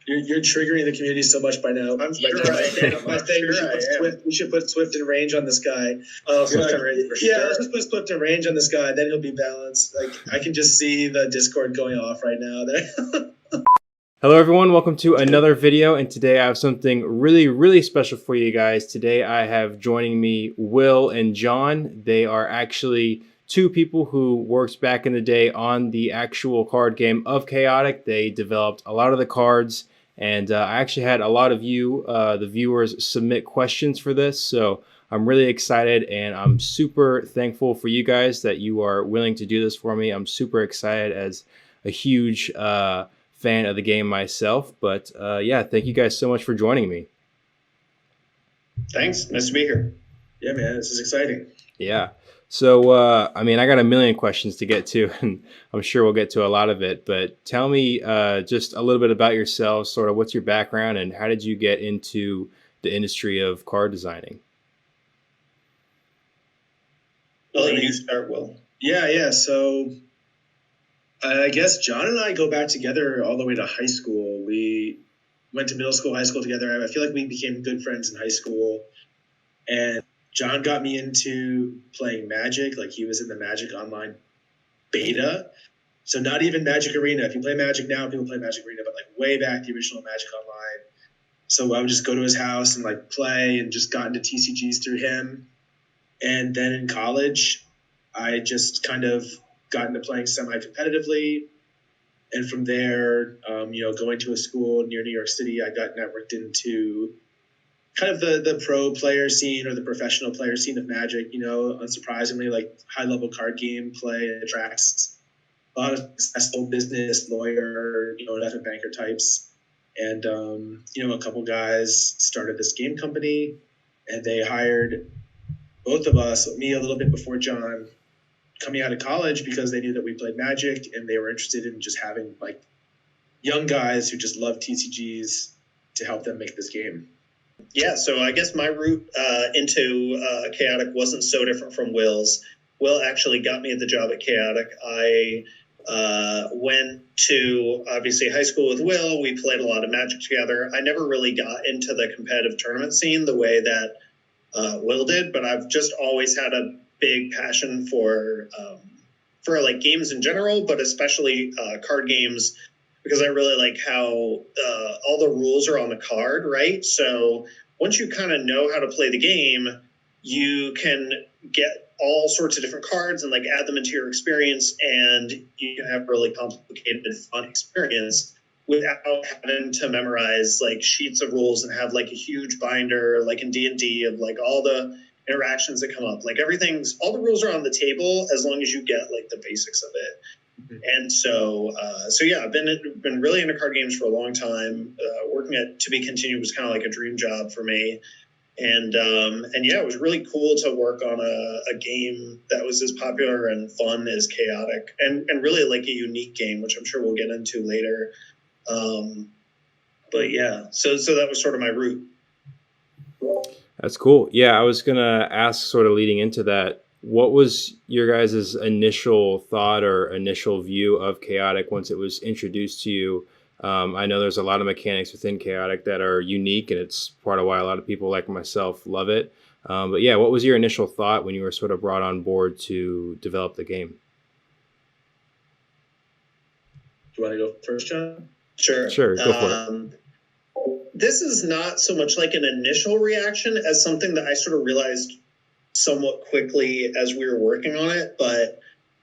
You're triggering the community so much by now. I'm sure I am. My thing, we should put Swift and Range on this guy. Swift and Range for sure. Yeah, let's just put Swift and Range on this guy. Then he'll be balanced. Like I can just see the Discord going off right now. Hello everyone, welcome to another video, and today I have something really special for you guys. Today I have joining me Will and John. They are actually two people who worked back in the day on the actual card game of Chaotic. They developed a lot of the cards, and I actually had a lot of you, the viewers, submit questions for this, so I'm really excited and I'm super thankful for you guys that you are willing to do this for me. I'm super excited as a huge fan of the game myself, but yeah, thank you guys so much for joining me. Thanks. Nice to be here. Yeah, man, this is exciting. Yeah. So, I mean, I got a million questions to get to, and I'm sure we'll get to a lot of it, but tell me just a little bit about yourselves, sort of what's your background, and how did you get into the industry of card designing? Well, you start, Will. Yeah. So I guess John and I go back together all the way to high school. We went to middle school, high school together. I feel like we became good friends in high school. And John got me into playing Magic. Like he was in the Magic Online beta. So not even Magic Arena. If you play Magic now, people play Magic Arena, but like way back, the original Magic Online. So I would just go to his house and like play and just got into TCGs through him. And then in college, I just kind of got into playing semi-competitively. And from there, going to a school near New York City, I got networked into kind of the pro player scene or the professional player scene of Magic. Unsurprisingly, like high-level card game play attracts a lot of successful business, lawyer, investment banker types. And, a couple guys started this game company, and they hired both of us, me a little bit before John, coming out of college because they knew that we played Magic and they were interested in just having like young guys who just love TCGs to help them make this game. Yeah, so I guess my route into Chaotic wasn't so different from Will's. Will actually got me the job at Chaotic. I went to, obviously, high school with Will. We played a lot of Magic together. I never really got into the competitive tournament scene the way that Will did, but I've just always had a big passion for like games in general, but especially card games, because I really like how all the rules are on the card, right? So once you kind of know how to play the game, you can get all sorts of different cards and like add them into your experience, and you can have a really complicated, fun experience without having to memorize like sheets of rules and have like a huge binder like in D&D of like all the interactions that come up. Like all the rules are on the table as long as you get like the basics of it. Mm-hmm. And so yeah, I've been really into card games for a long time. Working at To Be Continued was kind of like a dream job for me. And yeah, it was really cool to work on a game that was as popular and fun as Chaotic, and really like a unique game, which I'm sure we'll get into later. But yeah, so that was sort of my route. That's cool. Yeah, I was gonna ask, sort of leading into that, what was your guys' initial thought or initial view of Chaotic once it was introduced to you? I know there's a lot of mechanics within Chaotic that are unique, and it's part of why a lot of people like myself love it. But yeah, what was your initial thought when you were sort of brought on board to develop the game? Do you want to go first, John? Sure, go for it. This is not so much like an initial reaction as something that I sort of realized somewhat quickly as we were working on it. But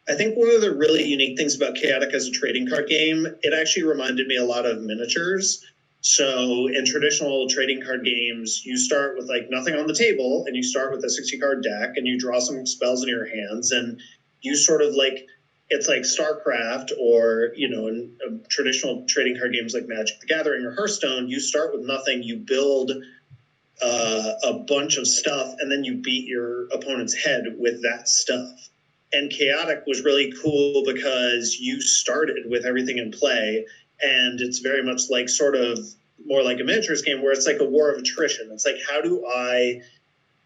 I think one of the really unique things about Chaotic as a trading card game, it actually reminded me a lot of miniatures. So in traditional trading card games, you start with like nothing on the table, and you start with a 60 card deck, and you draw some spells in your hands, and you sort of like, it's like StarCraft, or, in traditional trading card games like Magic the Gathering or Hearthstone, you start with nothing, you build a bunch of stuff, and then you beat your opponent's head with that stuff. And Chaotic was really cool because you started with everything in play, and it's very much like sort of more like a miniatures game where it's like a war of attrition. It's like, how do I,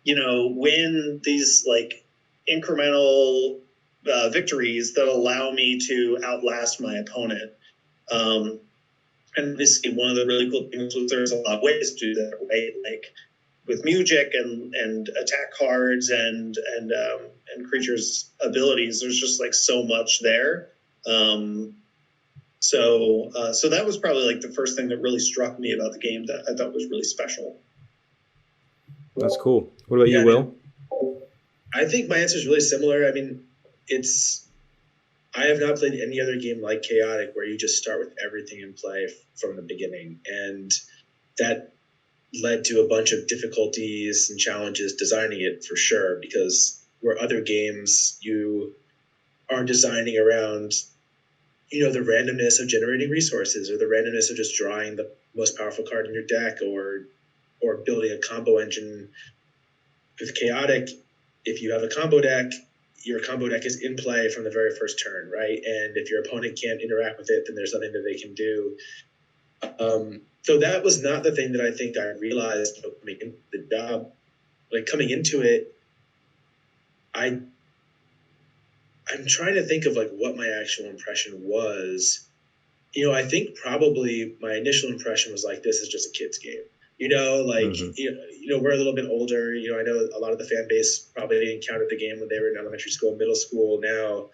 win these like incremental victories that allow me to outlast my opponent. And obviously, one of the really cool things was there's a lot of ways to do that, right? Like with music and attack cards and creatures' abilities. There's just like so much there. So that was probably like the first thing that really struck me about the game that I thought was really special. That's cool. What about you, Will? I think my answer is really similar. I mean, I have not played any other game like Chaotic where you just start with everything in play from the beginning. And that led to a bunch of difficulties and challenges designing it for sure, because where other games you are designing around, the randomness of generating resources or the randomness of just drawing the most powerful card in your deck or building a combo engine. With Chaotic, if you have a combo deck, your combo deck is in play from the very first turn, right? And if your opponent can't interact with it, then there's nothing that they can do. So that was not the thing that I think I realized coming into the job. Like coming into it, I'm trying to think of like what my actual impression was. I think probably my initial impression was like, this is just a kid's game. We're a little bit older. I know a lot of the fan base probably encountered the game when they were in elementary school, middle school now.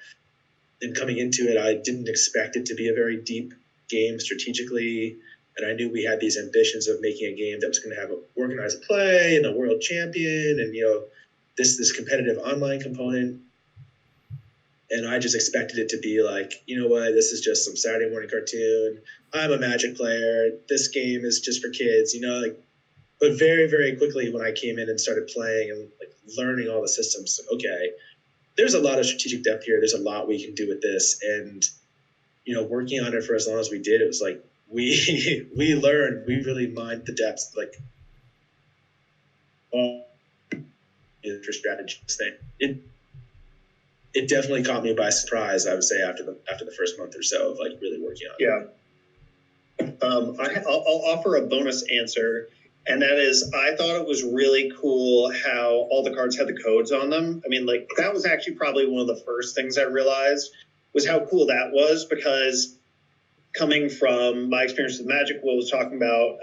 And coming into it, I didn't expect it to be a very deep game strategically. And I knew we had these ambitions of making a game that was going to have an organized play and a world champion and, this competitive online component. And I just expected it to be like, this is just some Saturday morning cartoon. I'm a Magic player. This game is just for kids, but very, very quickly when I came in and started playing and like learning all the systems, okay, there's a lot of strategic depth here. There's a lot we can do with this. And, working on it for as long as we did, it was like, we learned, we really mined the depths, like all for strategy thing. It definitely caught me by surprise, I would say, after the first month or so of like really working on it. Yeah. I'll offer a bonus answer, and that is I thought it was really cool how all the cards had the codes on them. I mean, like that was actually probably one of the first things I realized was how cool that was, because coming from my experience with Magic, Will was talking about,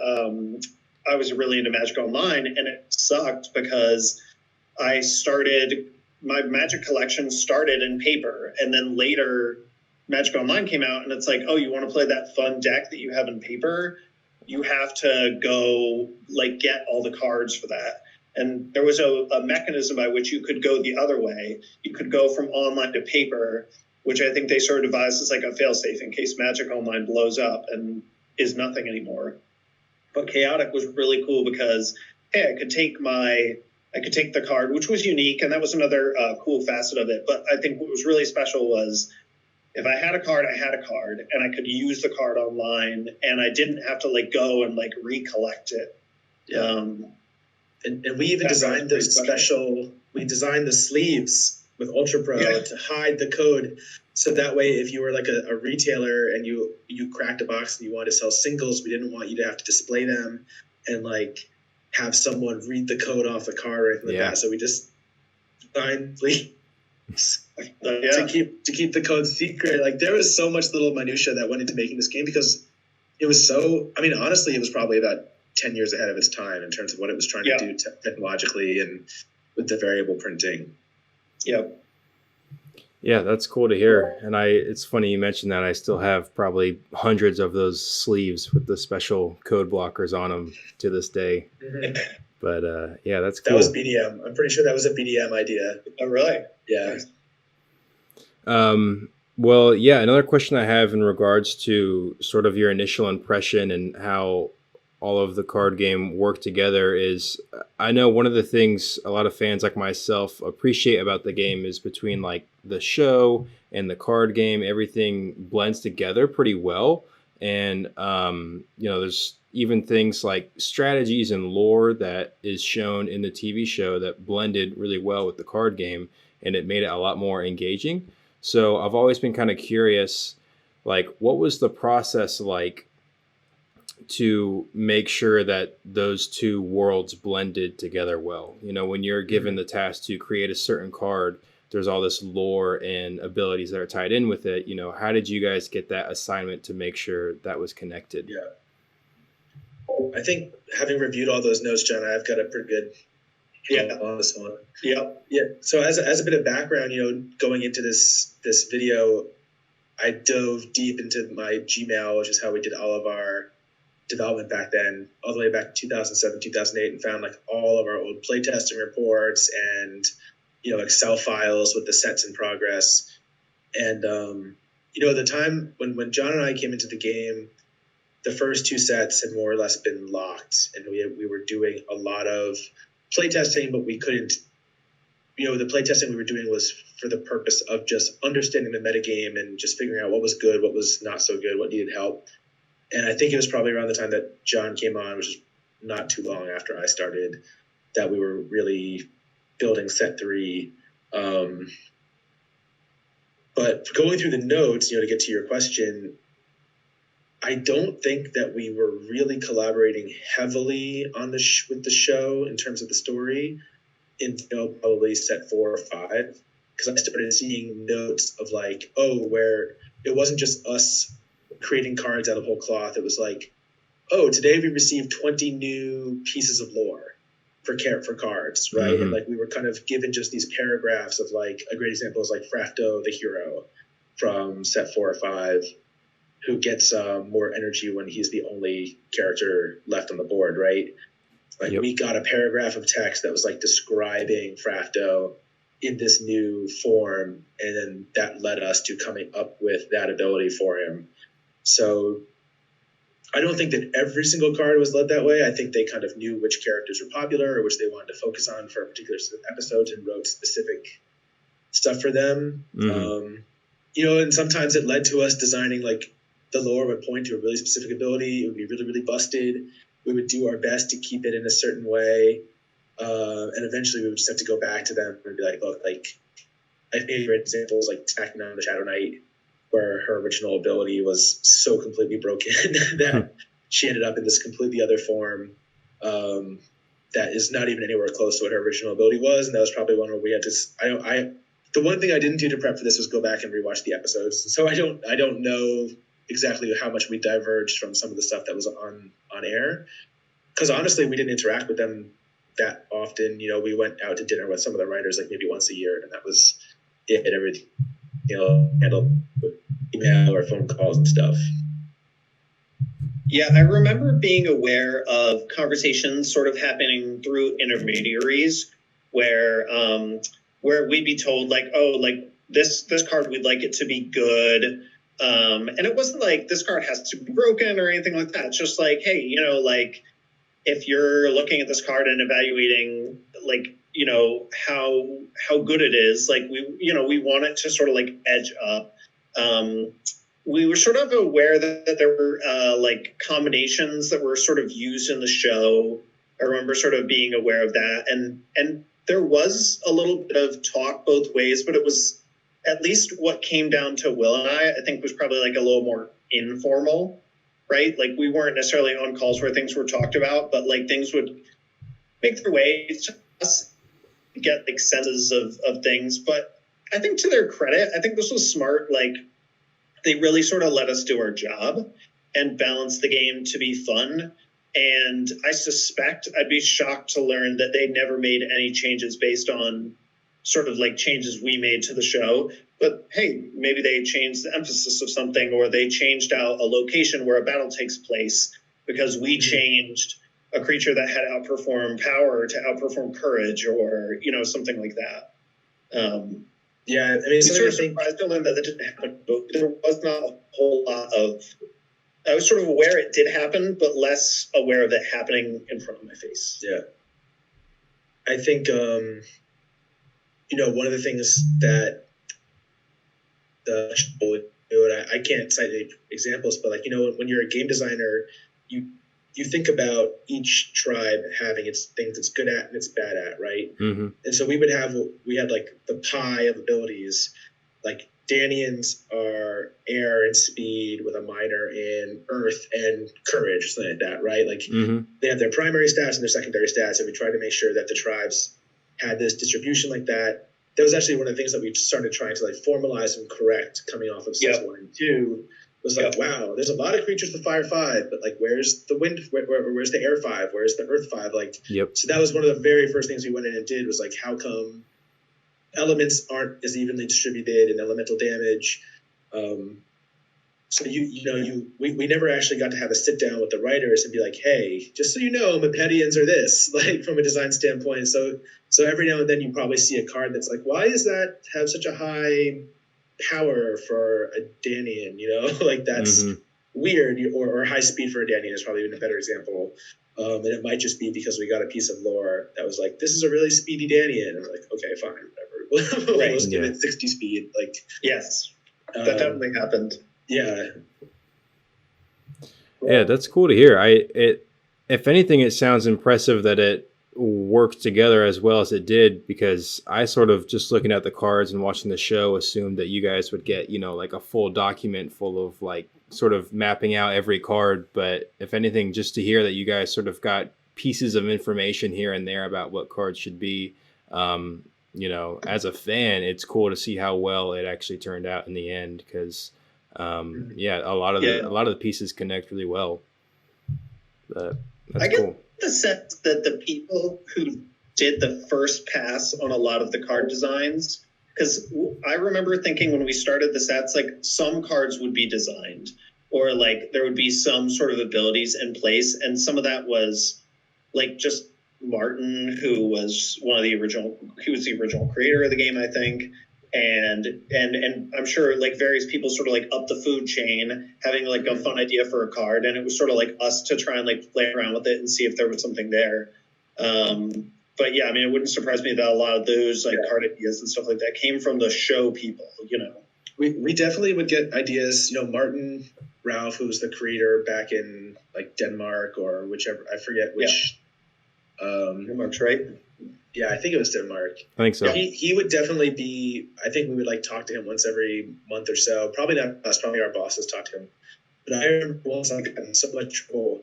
I was really into Magic Online, and it sucked because my Magic collection started in paper, and then later Magic Online came out, and it's like, oh, you want to play that fun deck that you have in paper? You have to go like get all the cards for that. And there was a mechanism by which you could go the other way. You could go from online to paper, which I think they sort of devised as like a failsafe in case Magic Online blows up and is nothing anymore. But Chaotic was really cool because, hey, I could take the card, which was unique, and that was another cool facet of it. But I think what was really special was if I had a card, I had a card, and I could use the card online, and I didn't have to like go and like recollect it. Yeah. And we even designed those we designed the sleeves with Ultra Pro to hide the code. So that way, if you were like a retailer and you cracked a box and you wanted to sell singles, we didn't want you to have to display them and like have someone read the code off the card or anything like that. So we just designed sleeves to keep the code secret. Like there was so much little minutia that went into making this game because it was honestly, it was probably about 10 years ahead of its time in terms of what it was trying to do technologically and with the variable printing. Yep. Yeah, that's cool to hear. And it's funny you mentioned that. I still have probably hundreds of those sleeves with the special code blockers on them to this day. Mm-hmm. But that's cool. That was BDM. I'm pretty sure that was a BDM idea. Oh, really? Yeah. Well, yeah, another question I have in regards to sort of your initial impression and how all of the card game work together is, I know one of the things a lot of fans like myself appreciate about the game is between like the show and the card game, everything blends together pretty well. And, there's even things like strategies and lore that is shown in the TV show that blended really well with the card game, and it made it a lot more engaging. So I've always been kind of curious, like, what was the process like to make sure that those two worlds blended together well? When you're given the task to create a certain card, there's all this lore and abilities that are tied in with it. How did you guys get that assignment to make sure that was connected? Yeah. I think having reviewed all those notes, John, I've got a pretty good on this one. Yeah. So as a bit of background, going into this video, I dove deep into my Gmail, which is how we did all of our development back then, all the way back to 2007, 2008, and found like all of our old playtesting reports and Excel files with the sets in progress. And at the time when John and I came into the game, the first two sets had more or less been locked, and we were doing a lot of playtesting, but we couldn't. The playtesting we were doing was for the purpose of just understanding the metagame and just figuring out what was good, what was not so good, what needed help. And I think it was probably around the time that John came on, which is not too long after I started, that we were really building set 3. But going through the notes, to get to your question, I don't think that we were really collaborating heavily on with the show in terms of the story until probably set 4 or 5, because I started seeing notes of like, where it wasn't just us creating cards out of whole cloth. It was like, today we received 20 new pieces of lore for cards, right? Mm-hmm. And like we were kind of given just these paragraphs of like, a great example is like Frafto the hero from set 4 or 5, who gets more energy when he's the only character left on the board, right? Like we got a paragraph of text that was like describing Frafto in this new form, and then that led us to coming up with that ability for him. So I don't think that every single card was led that way. I think they kind of knew which characters were popular or which they wanted to focus on for particular episodes and wrote specific stuff for them. Mm-hmm. And sometimes it led to us designing like the lore would point to a really specific ability. It would be really, really busted. We would do our best to keep it in a certain way. And eventually we would just have to go back to them and be like, look, like I think favorite examples like Attacking on the Shadow Knight, where her original ability was so completely broken that she ended up in this completely other form that is not even anywhere close to what her original ability was. And that was probably one where we had to, the one thing I didn't do to prep for this was go back and rewatch the episodes. So I don't know exactly how much we diverged from some of the stuff that was on air. Because honestly, we didn't interact with them that often. We went out to dinner with some of the writers like maybe once a year, and that was it. Everything, handled with email or phone calls and stuff. Yeah, I remember being aware of conversations sort of happening through intermediaries where we'd be told like, this card, we'd like it to be good. And it wasn't like this card has to be broken or anything like that. It's just like, hey, like if you're looking at this card and evaluating like, how good it is, like we want it to sort of like edge up. We were sort of aware that there were like combinations that were sort of used in the show. I remember sort of being aware of that. And there was a little bit of talk both ways, but it was at least what came down to Will and I think was probably like a little more informal, right? Like we weren't necessarily on calls where things were talked about, but like things would make their way to us, get like senses of things. But I think to their credit, I think this was smart. Like they really sort of let us do our job and balance the game to be fun. And I suspect I'd be shocked to learn that they never made any changes based on sort of like changes we made to the show. But hey, maybe they changed the emphasis of something, or they changed out a location where a battle takes place because we changed a creature that had outperformed power to outperform courage, or something like that. Yeah, I mean, sort of surprised to learn that didn't happen, but there was not a whole lot of. I was sort of aware it did happen, but less aware of it happening in front of my face. Yeah, I think one of the things that the show would do, and I can't cite any examples, but like when you're a game designer, you think about each tribe having its things it's good at and it's bad at, right? Mm-hmm. And so we had like the pie of abilities. Like Danians are air and speed with a minor in earth and courage, or something like that, right? Like they have their primary stats and their secondary stats, and we try to make sure that the tribes had this distribution like that. that was actually one of the things that we started trying to like formalize and correct coming off of sets 1 and 2. Was like, wow, there's a lot of creatures with fire 5, but like, where's the wind? Where's the air 5? Where's the earth 5? Like, so that was one of the very first things we went in and did was like, how come elements aren't as evenly distributed and elemental damage? So we never actually got to have a sit down with the writers and be like, hey, just so you know, Mepedians are this, like from a design standpoint. So every now and then you probably see a card that's like, why does that have such a high power for a Danian? Like that's weird, or high speed for a Danian is probably even a better example. And it might just be because we got a piece of lore that was like, this is a really speedy Danian. And we're like, okay, fine, whatever. We'll just give it 60 speed. Like, yes, that definitely happened. Yeah. Yeah, that's cool to hear. If anything, it sounds impressive that it worked together as well as it did, because I sort of, just looking at the cards and watching the show, assumed that you guys would get, like a full document full of like sort of mapping out every card. But if anything, just to hear that you guys sort of got pieces of information here and there about what cards should be, as a fan, it's cool to see how well it actually turned out in the end, because a lot of the pieces connect really well. That's cool. The sense that the people who did the first pass on a lot of the card designs, because I remember thinking when we started the sets, like some cards would be designed, or like there would be some sort of abilities in place, and some of that was like just Martin, who was the original creator of the game, I think. And I'm sure like various people sort of like up the food chain having like a fun idea for a card, and it was sort of like us to try and like play around with it and see if there was something there. But yeah, I mean, it wouldn't surprise me that a lot of those like card ideas and stuff like that came from the show people. We definitely would get ideas. Martin Ralph, who was the creator back in like Denmark or whichever, I forget which. Denmark's right. Yeah, I think it was Denmark. I think so. He would definitely be. I think we would like talk to him once every month or so. Probably not us. Probably our bosses talk to him. But I remember once I got in so much trouble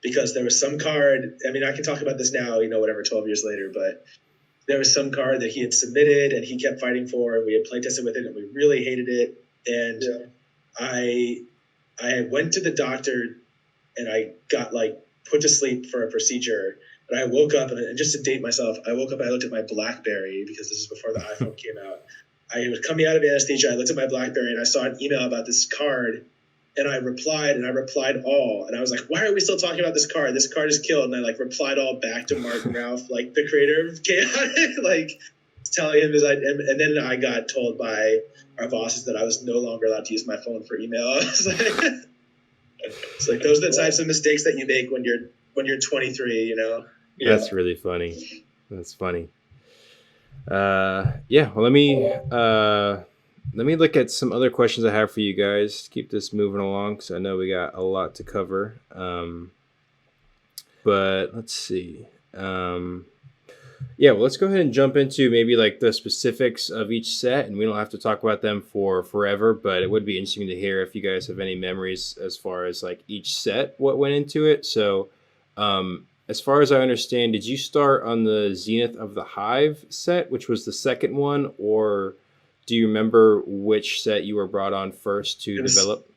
because there was some card. I mean, I can talk about this now. 12 years later, but there was some card that he had submitted and he kept fighting for, and we had play tested with it, and we really hated it. And I went to the doctor, and I got like put to sleep for a procedure. And I woke up, and just to date myself, I woke up and I looked at my BlackBerry, because this is before the iPhone came out. I was coming out of anesthesia. I looked at my BlackBerry and I saw an email about this card, and I replied all. And I was like, why are we still talking about this card? This card is killed. And I like replied all back to Martin Ralph, like the creator of Chaotic, like telling him and then I got told by our bosses that I was no longer allowed to use my phone for email. I was like, it's like, those are the types of mistakes that you make when you're 23, Yeah. That's really funny. That's funny. Well, let me look at some other questions I have for you guys. Keep this moving along, because I know we got a lot to cover. But let's see. Let's go ahead and jump into maybe like the specifics of each set, and we don't have to talk about them for forever, but it would be interesting to hear if you guys have any memories as far as like each set, what went into it. So, as far as I understand, did you start on the Zenith of the Hive set, which was the second one, or do you remember which set you were brought on first to develop?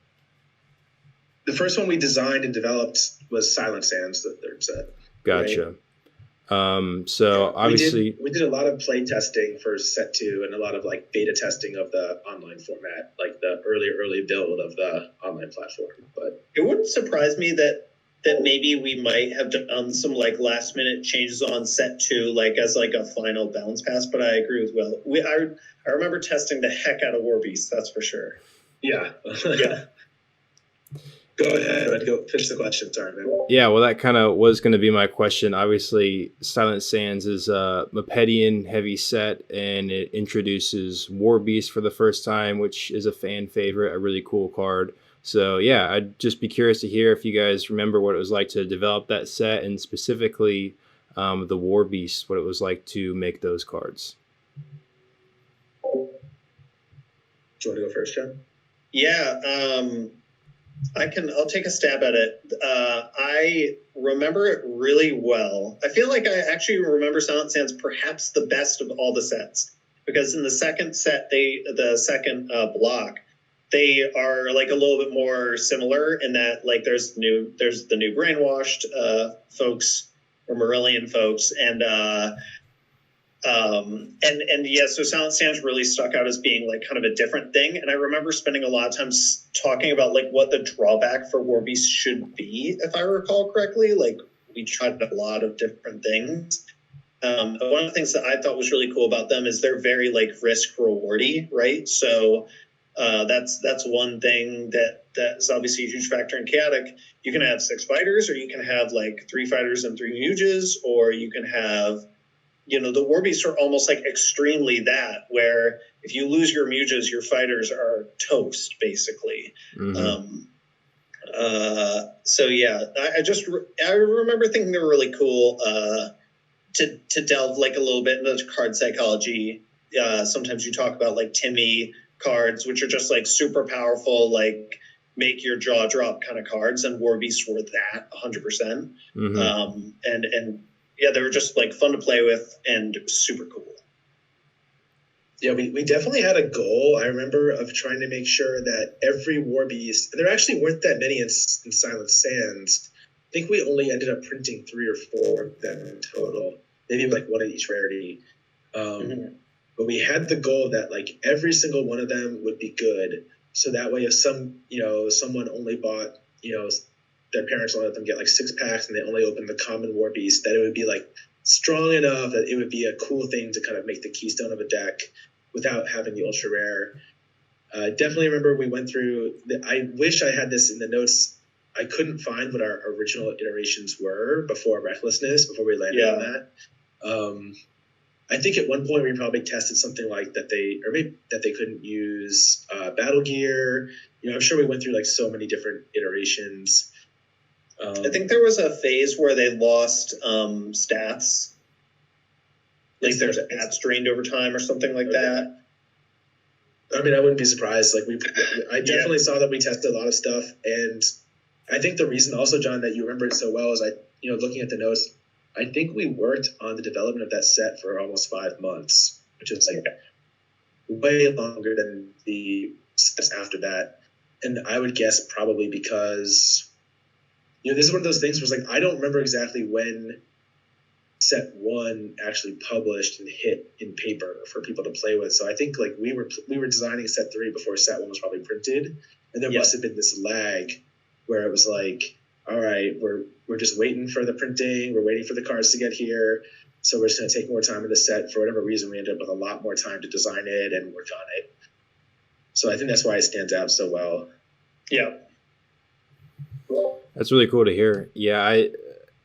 The first one we designed and developed was Silent Sands, the third set. Gotcha. Right? Obviously we did a lot of play testing for set 2 and a lot of like beta testing of the online format, like the early build of the online platform. But it wouldn't surprise me that maybe we might have done some like last minute changes on set 2, like as like a final balance pass. But I agree with Will. I remember testing the heck out of Warbeast, that's for sure. Yeah. Yeah. Go ahead. Go finish the question. Sorry, man. Yeah, well, that kind of was going to be my question. Obviously, Silent Sands is a Mepedian heavy set, and it introduces Warbeast for the first time, which is a fan favorite, a really cool card. So yeah, I'd just be curious to hear if you guys remember what it was like to develop that set, and specifically the Warbeast, what it was like to make those cards. Do you want to go first, John? Yeah, I'll take a stab at it. I remember it really well. I feel like I actually remember Silent Sands perhaps the best of all the sets. because in the second set, the second block, they are like a little bit more similar in that like there's the new brainwashed folks or Marillion folks, and yeah, so Sam's really stuck out as being like kind of a different thing. And I remember spending a lot of time talking about like what the drawback for Warbeast should be, if I recall correctly. Like we tried a lot of different things. One of the things that I thought was really cool about them is they're very like risk rewardy, right? So that's one thing that's obviously a huge factor in Chaotic. You can have 6 fighters, or you can have like 3 fighters and 3 muges, or you can have, the Warbeasts are almost like extremely that, where if you lose your muges, your fighters are toast, basically. Mm-hmm. So yeah, I remember thinking they were really cool to delve like a little bit into card psychology. Sometimes you talk about like Timmy cards, which are just like super powerful, like make your jaw drop kind of cards, and Warbeasts were that 100%. Mm-hmm. And yeah, they were just like fun to play with and super cool. Yeah, we definitely had a goal, I remember, of trying to make sure that every Warbeast, and there actually weren't that many in Silent Sands. I think we only ended up printing 3 or 4 of them in total, maybe like 1 of each rarity. But we had the goal that like every single one of them would be good. So that way, if someone only bought, their parents only let them get like 6 packs and they only opened the common Warbeast, that it would be like strong enough that it would be a cool thing to kind of make the keystone of a deck without having the ultra rare. Definitely remember we went through, I wish I had this in the notes. I couldn't find what our original iterations were before Recklessness, before we landed on that. I think at one point we probably tested something like that they couldn't use battle gear. I'm sure we went through like so many different iterations. I think there was a phase where they lost stats. Like their stats drained over time or something like that. I mean, I wouldn't be surprised. Like I definitely saw that we tested a lot of stuff, and I think the reason also, John, that you remember it so well is looking at the notes, I think we worked on the development of that set for almost 5 months, which is like way longer than the sets after that. And I would guess probably because, this is one of those things where it's like, I don't remember exactly when set 1 actually published and hit in paper for people to play with. So I think like we were designing set 3 before set 1 was probably printed. And there must have been this lag where it was like, all right, we're just waiting for the printing. We're waiting for the cards to get here. So we're just going to take more time in the set. For whatever reason, we ended up with a lot more time to design it and work on it. So I think that's why it stands out so well. Yeah. That's really cool to hear. Yeah,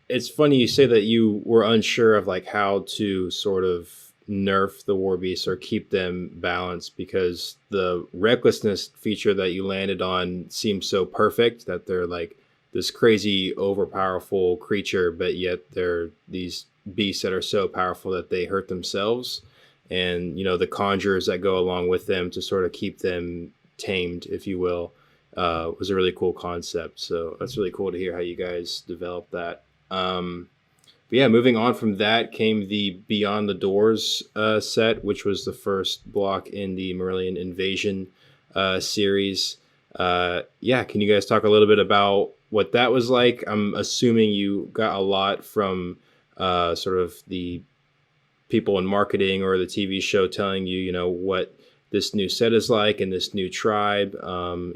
it's funny you say that you were unsure of like how to sort of nerf the Warbeasts or keep them balanced, because the Recklessness feature that you landed on seems so perfect that they're like this crazy overpowerful creature, but yet they're these beasts that are so powerful that they hurt themselves, and the conjurers that go along with them to sort of keep them tamed, if you will, was a really cool concept. So that's really cool to hear how you guys developed that. But yeah, moving on from that came the Beyond the Doors set, which was the first block in the Marillion Invasion series. Yeah, can you guys talk a little bit about what that was like? I'm assuming you got a lot from sort of the people in marketing or the TV show telling you, what this new set is like and this new tribe.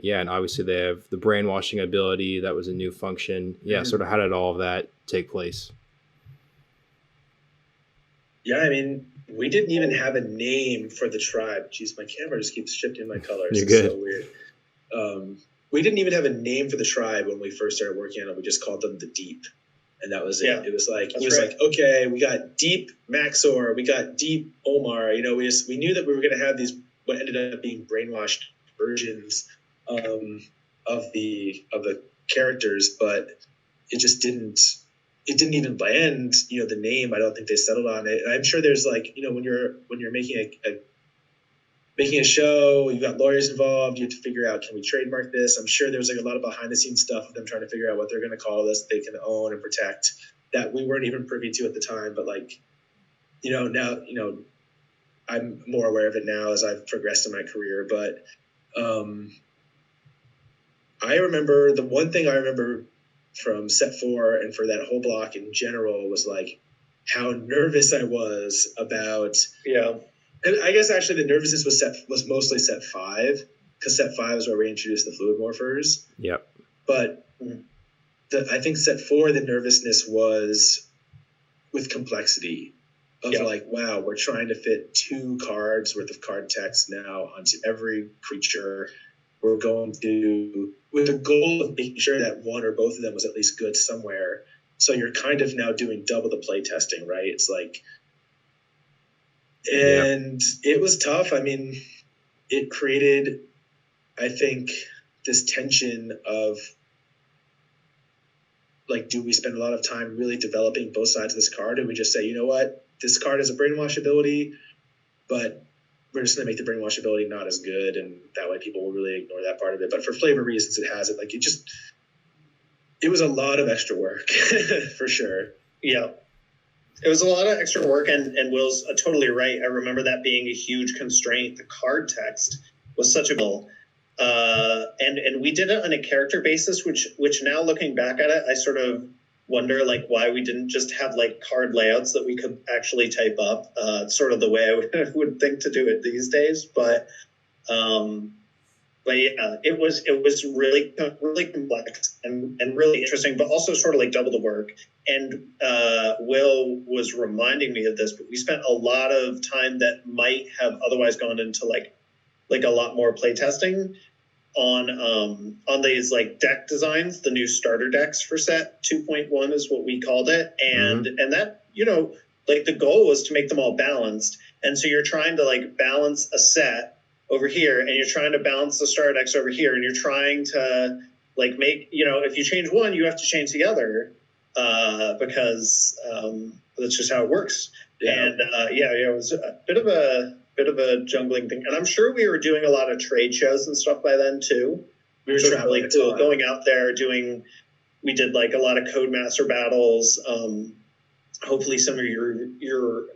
Yeah, and obviously they have the brainwashing ability. That was a new function. Yeah, sort of how did all of that take place? Yeah, I mean, we didn't even have a name for the tribe. Jeez, my camera just keeps shifting my colors. You're good. It's so weird. We didn't even have a name for the tribe when we first started working on it. We just called them the Deep. And that was it. Yeah, it was like, okay, we got Deep maxxor, we got Deep Omar. We knew that we were going to have these, what ended up being brainwashed versions of the characters, but it just didn't even land, the name. I don't think they settled on it. And I'm sure there's like, when you're making a show, you've got lawyers involved, you have to figure out, can we trademark this? I'm sure there's like a lot of behind the scenes stuff of them trying to figure out what they're going to call this, they can own and protect, that we weren't even privy to at the time. But like, now, I'm more aware of it now as I've progressed in my career. But I remember the one thing I remember from set 4 and for that whole block in general was like how nervous I was about. Yeah. And I guess actually the nervousness was mostly set 5, because set 5 is where we introduced the fluid morphers. Yep. But I think set 4, the nervousness was with complexity of like, wow, we're trying to fit 2 cards worth of card text now onto every creature. We're going to, with the goal of making sure that one or both of them was at least good somewhere. So you're kind of now doing double the play testing, right? It's like, and it was tough. I mean, it created, I think, this tension of like, do we spend a lot of time really developing both sides of this card? And we just say, you know what, this card has a brainwash ability, but we're just going to make the brainwash ability not as good. And that way people will really ignore that part of it. But for flavor reasons, it has it. Like, it was a lot of extra work for sure. Yeah. It was a lot of extra work, and Will's totally right. I remember that being a huge constraint. The card text was such a goal. And we did it on a character basis, which now looking back at it, I sort of wonder like why we didn't just have like card layouts that we could actually type up. Sort of the way I would think to do it these days, but yeah, it was really complex and really interesting, but also sort of like double the work. And Will was reminding me of this, but we spent a lot of time that might have otherwise gone into like a lot more play testing on these like deck designs, the new starter decks for set 2.1 is what we called it. And and that, like the goal was to make them all balanced. And so you're trying to like balance a set over here, and you're trying to balance the starter decks over here, and you're trying to like make, if you change one, you have to change the other, because that's just how it works. Yeah. And it was a bit of a jungling thing, and I'm sure we were doing a lot of trade shows and stuff by then too. We were traveling, cool, going out there we did like a lot of Codemaster battles. Hopefully some of your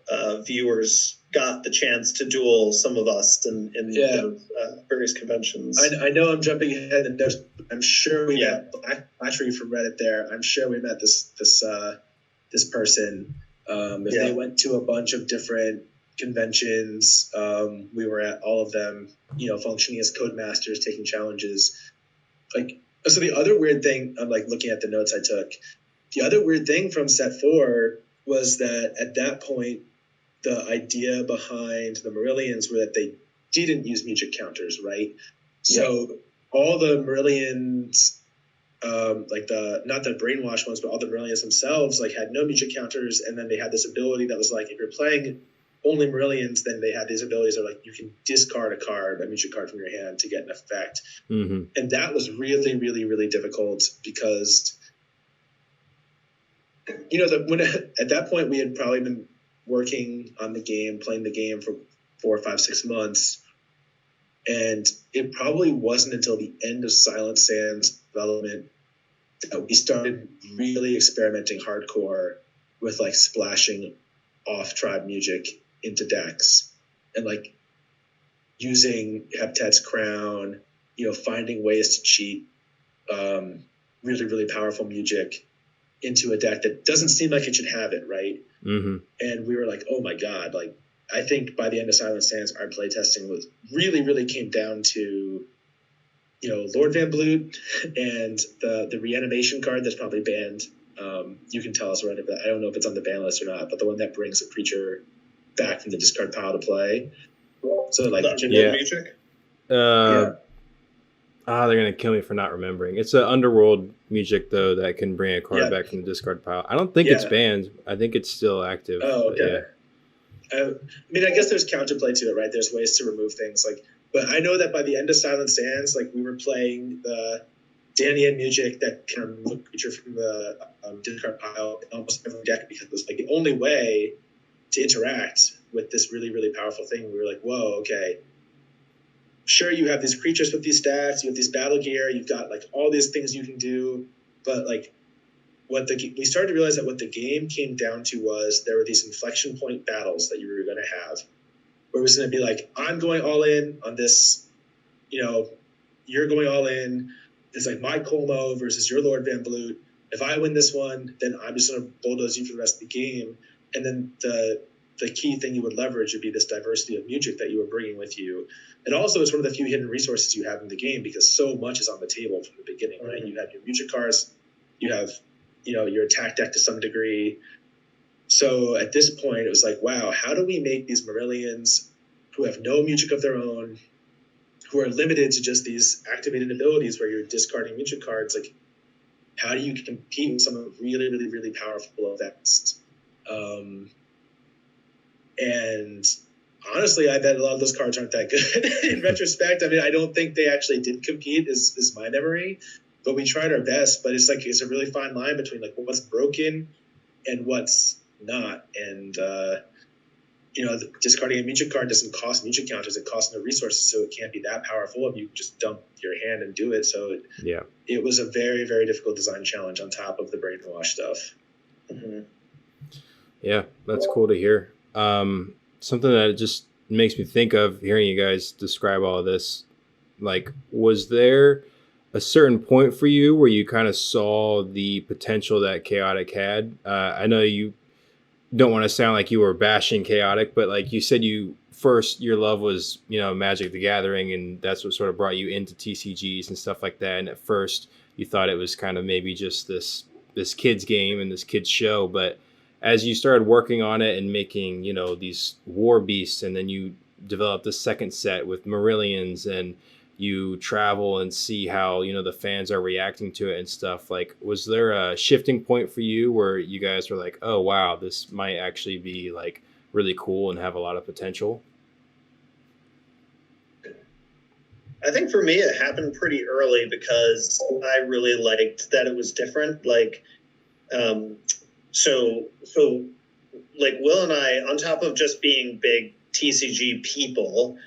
viewers got the chance to duel some of us in various conventions. I know I'm jumping ahead, and I'm sure we met Blacktree from Reddit there. I'm sure we met this person. They went to a bunch of different conventions, we were at all of them, functioning as Codemasters, taking challenges. Like, so the other weird thing, I'm like looking at the notes I took. The other weird thing from set 4 was that at that point, the idea behind the Marillions were that they didn't use magic counters, right? So all the Marillions, like not the brainwash ones, but all the Marillions themselves, like had no magic counters, and then they had this ability that was like, if you're playing only Marillions, then they had these abilities that like you can discard a magic card from your hand to get an effect. And that was really, really, really difficult because when at that point we had probably been working on the game, playing the game for 4, 5, 6 months, and it probably wasn't until the end of Silent Sands development that we started really experimenting hardcore with like splashing off tribe music into decks and like using Heptet's Crown, finding ways to cheat really, really powerful music into a deck that doesn't seem like it should have it, right? And we were like, oh my God, like I think by the end of Silent Sands, our playtesting was really came down to, Lord Van Bloot and the reanimation card that's probably banned. You can tell us, right? I don't know if it's on the ban list or not, but the one that brings a creature back from the discard pile to play. So like music. They're gonna kill me for not remembering. It's an underworld music though that can bring a card back from the discard pile. I don't think it's banned. I think it's still active. Oh, okay. I mean, I guess there's counterplay to it, right? There's ways to remove things, but I know that by the end of Silent Sands, like we were playing the Danian music that can remove a creature from the discard pile in almost every deck because it was like the only way to interact with this really, really powerful thing. We were like, whoa, okay. Sure, you have these creatures with these stats, you have these battle gear, you've got like all these things you can do, but like we started to realize that what the game came down to was there were these inflection point battles that you were going to have where it was going to be like, I'm going all in on this, you know, you're going all in. It's like my Colmo versus your Lord Van Bloot. If I win this one, then I'm just going to bulldoze you for the rest of the game. And then the key thing you would leverage would be this diversity of music that you were bringing with you. And also, it's one of the few hidden resources you have in the game because so much is on the table from the beginning, right? You have your music cards, you have, your attack deck to some degree. So at this point, it was like, wow, how do we make these Marillions who have no music of their own, who are limited to just these activated abilities where you're discarding music cards, like, how do you compete with some really, really, really powerful effects? And honestly, I bet a lot of those cards aren't that good in retrospect. I mean, I don't think they actually did compete is my memory, but we tried our best. But it's a really fine line between like what's broken and what's not. And, discarding a music card doesn't cost music counters. It costs no resources, so it can't be that powerful if you just dump your hand and do it. So it was a very, very difficult design challenge on top of the brainwash stuff. Mm-hmm. Yeah, that's cool to hear. Something that just makes me think of hearing you guys describe all of this, like, was there a certain point for you where you kind of saw the potential that Chaotic had? I know you don't want to sound like you were bashing Chaotic, but like you said, your love was, Magic the Gathering, and that's what sort of brought you into TCGs and stuff like that. And at first you thought it was kind of maybe just this kid's game and this kid's show, but as you started working on it and making, these war beasts, and then you developed the second set with Marillions, and you travel and see how, the fans are reacting to it and stuff, like, was there a shifting point for you where you guys were like, oh, wow, this might actually be like really cool and have a lot of potential? I think for me, it happened pretty early because I really liked that it was different. Like, so like Will and I, on top of just being big TCG people,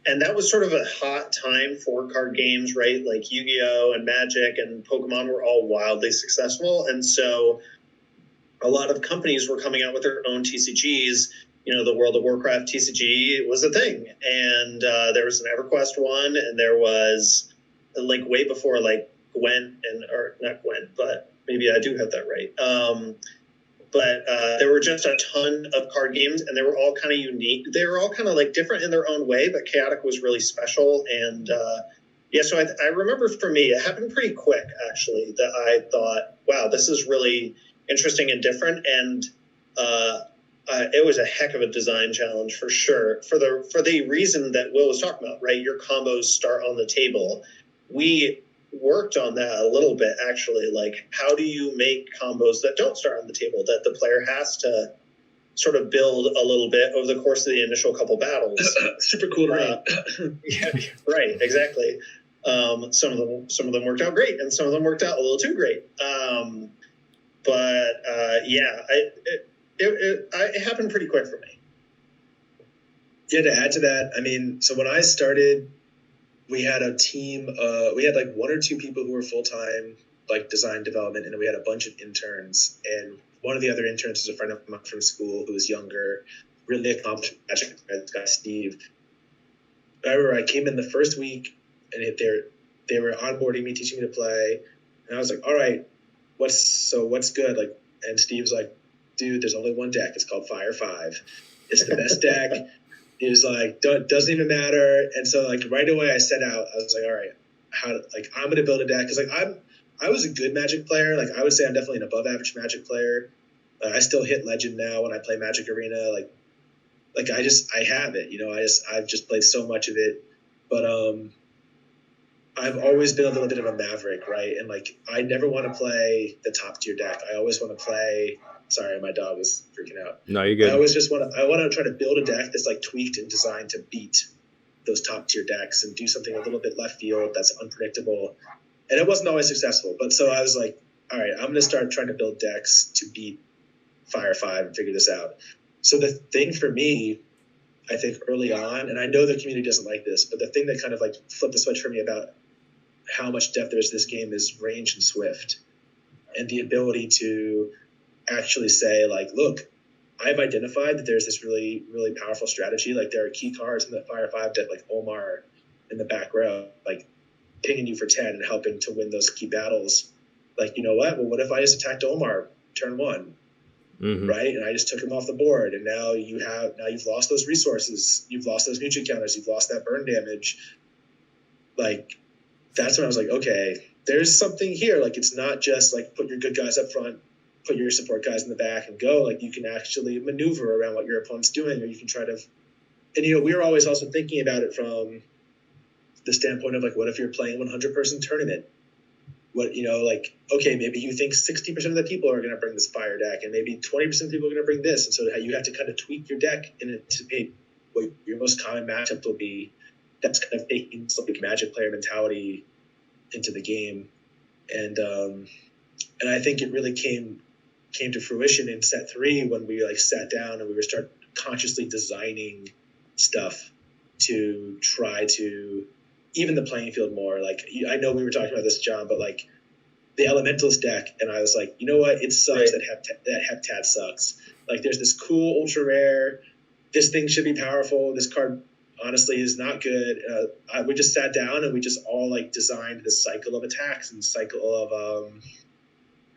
and that was sort of a hot time for card games, right? Like Yu-Gi-Oh! And Magic and Pokemon were all wildly successful. And so a lot of companies were coming out with their own TCGs. The World of Warcraft TCG was a thing. And there was an EverQuest one, and there was, like, way before, like, Gwent, or not Gwent, but maybe I do have that right. But there were just a ton of card games, and they were all kind of unique. They were all kind of like different in their own way, but Chaotic was really special. And so I remember for me, it happened pretty quick, actually, that I thought, wow, this is really interesting and different. And it was a heck of a design challenge for sure, for the reason that Will was talking about, right? Your combos start on the table. We worked on that a little bit, actually. Like, how do you make combos that don't start on the table, that the player has to sort of build a little bit over the course of the initial couple battles? Super cool, right? Yeah, right, exactly. Some of them worked out great, and some of them worked out a little too great. It happened pretty quick for me. Yeah, to add to that, I mean, so when I started, we had a team, we had like one or two people who were full-time, like design development, and then we had a bunch of interns. And one of the other interns was a friend of mine from school who was younger, really accomplished magic, this guy, Steve. I remember I came in the first week, and they were onboarding me, teaching me to play. And I was like, all right, what's good? Like, and Steve's like, dude, there's only one deck. It's called Fire 5. It's the best deck. He was like, doesn't even matter. And so, like, right away I set out. I was like, all right, I'm going to build a deck. Because, like, I was a good Magic player. Like, I would say I'm definitely an above average Magic player. I still hit Legend now when I play Magic Arena. Like I have it, I've just played so much of it. But I've always been a little bit of a maverick, right? And, like, I never want to play the top tier deck. I always want to play. Sorry, my dog is freaking out. No, you're good. I always just want to try to build a deck that's, like, tweaked and designed to beat those top tier decks and do something a little bit left field that's unpredictable. And it wasn't always successful. But so I was like, all right, I'm going to start trying to build decks to beat Fire 5 and figure this out. So the thing for me, I think early on, and I know the community doesn't like this, but the thing that kind of, like, flipped the switch for me about how much depth there is in this game is range and swift, and the ability to actually say, like, look, I've identified that there's this really, really powerful strategy. Like there are key cards in the Fire 5 deck, like Omar in the back row, like pinging you for 10 and helping to win those key battles. Like, you know what? Well, what if I just attacked Omar turn 1? Mm-hmm. Right? And I just took him off the board, and now you've lost those resources, you've lost those mutual counters, you've lost that burn damage. Like, that's when I was like, okay, there's something here. Like, it's not just like put your good guys up front, put your support guys in the back and go. Like, you can actually maneuver around what your opponent's doing, or you can try to. And we were always also thinking about it from the standpoint of like, what if you're playing a 100-person tournament? What, like, okay, maybe you think 60% of the people are going to bring this fire deck, and maybe 20% of people are going to bring this, and so you have to kind of tweak your deck and anticipate what your most common matchup will be. That's kind of taking some like Magic player mentality into the game, and I think it really came to fruition in set 3 when we like sat down and we were start consciously designing stuff to try to even the playing field more. Like, I know we were talking about this, John, but like the Elementals deck, and I was like, you know what? It sucks that Heptad sucks. Like, there's this cool ultra rare. This thing should be powerful. This card honestly is not good. We just sat down and we just all like designed this cycle of attacks and cycle of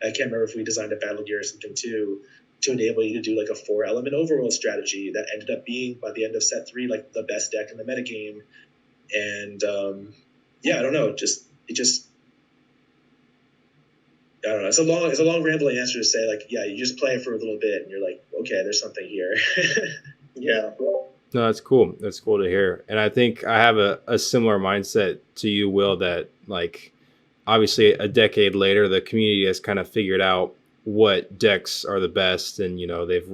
I can't remember if we designed a battle gear or something too, to enable you to do like a 4-element overworld strategy that ended up being by the end of set 3 like the best deck in the metagame. And I don't know, I don't know. It's a long rambling answer to say like, yeah, you just play it for a little bit and you're like, okay, there's something here. Yeah. No, that's cool. That's cool to hear. And I think I have a similar mindset to you, Will, that like obviously a decade later, the community has kind of figured out what decks are the best and,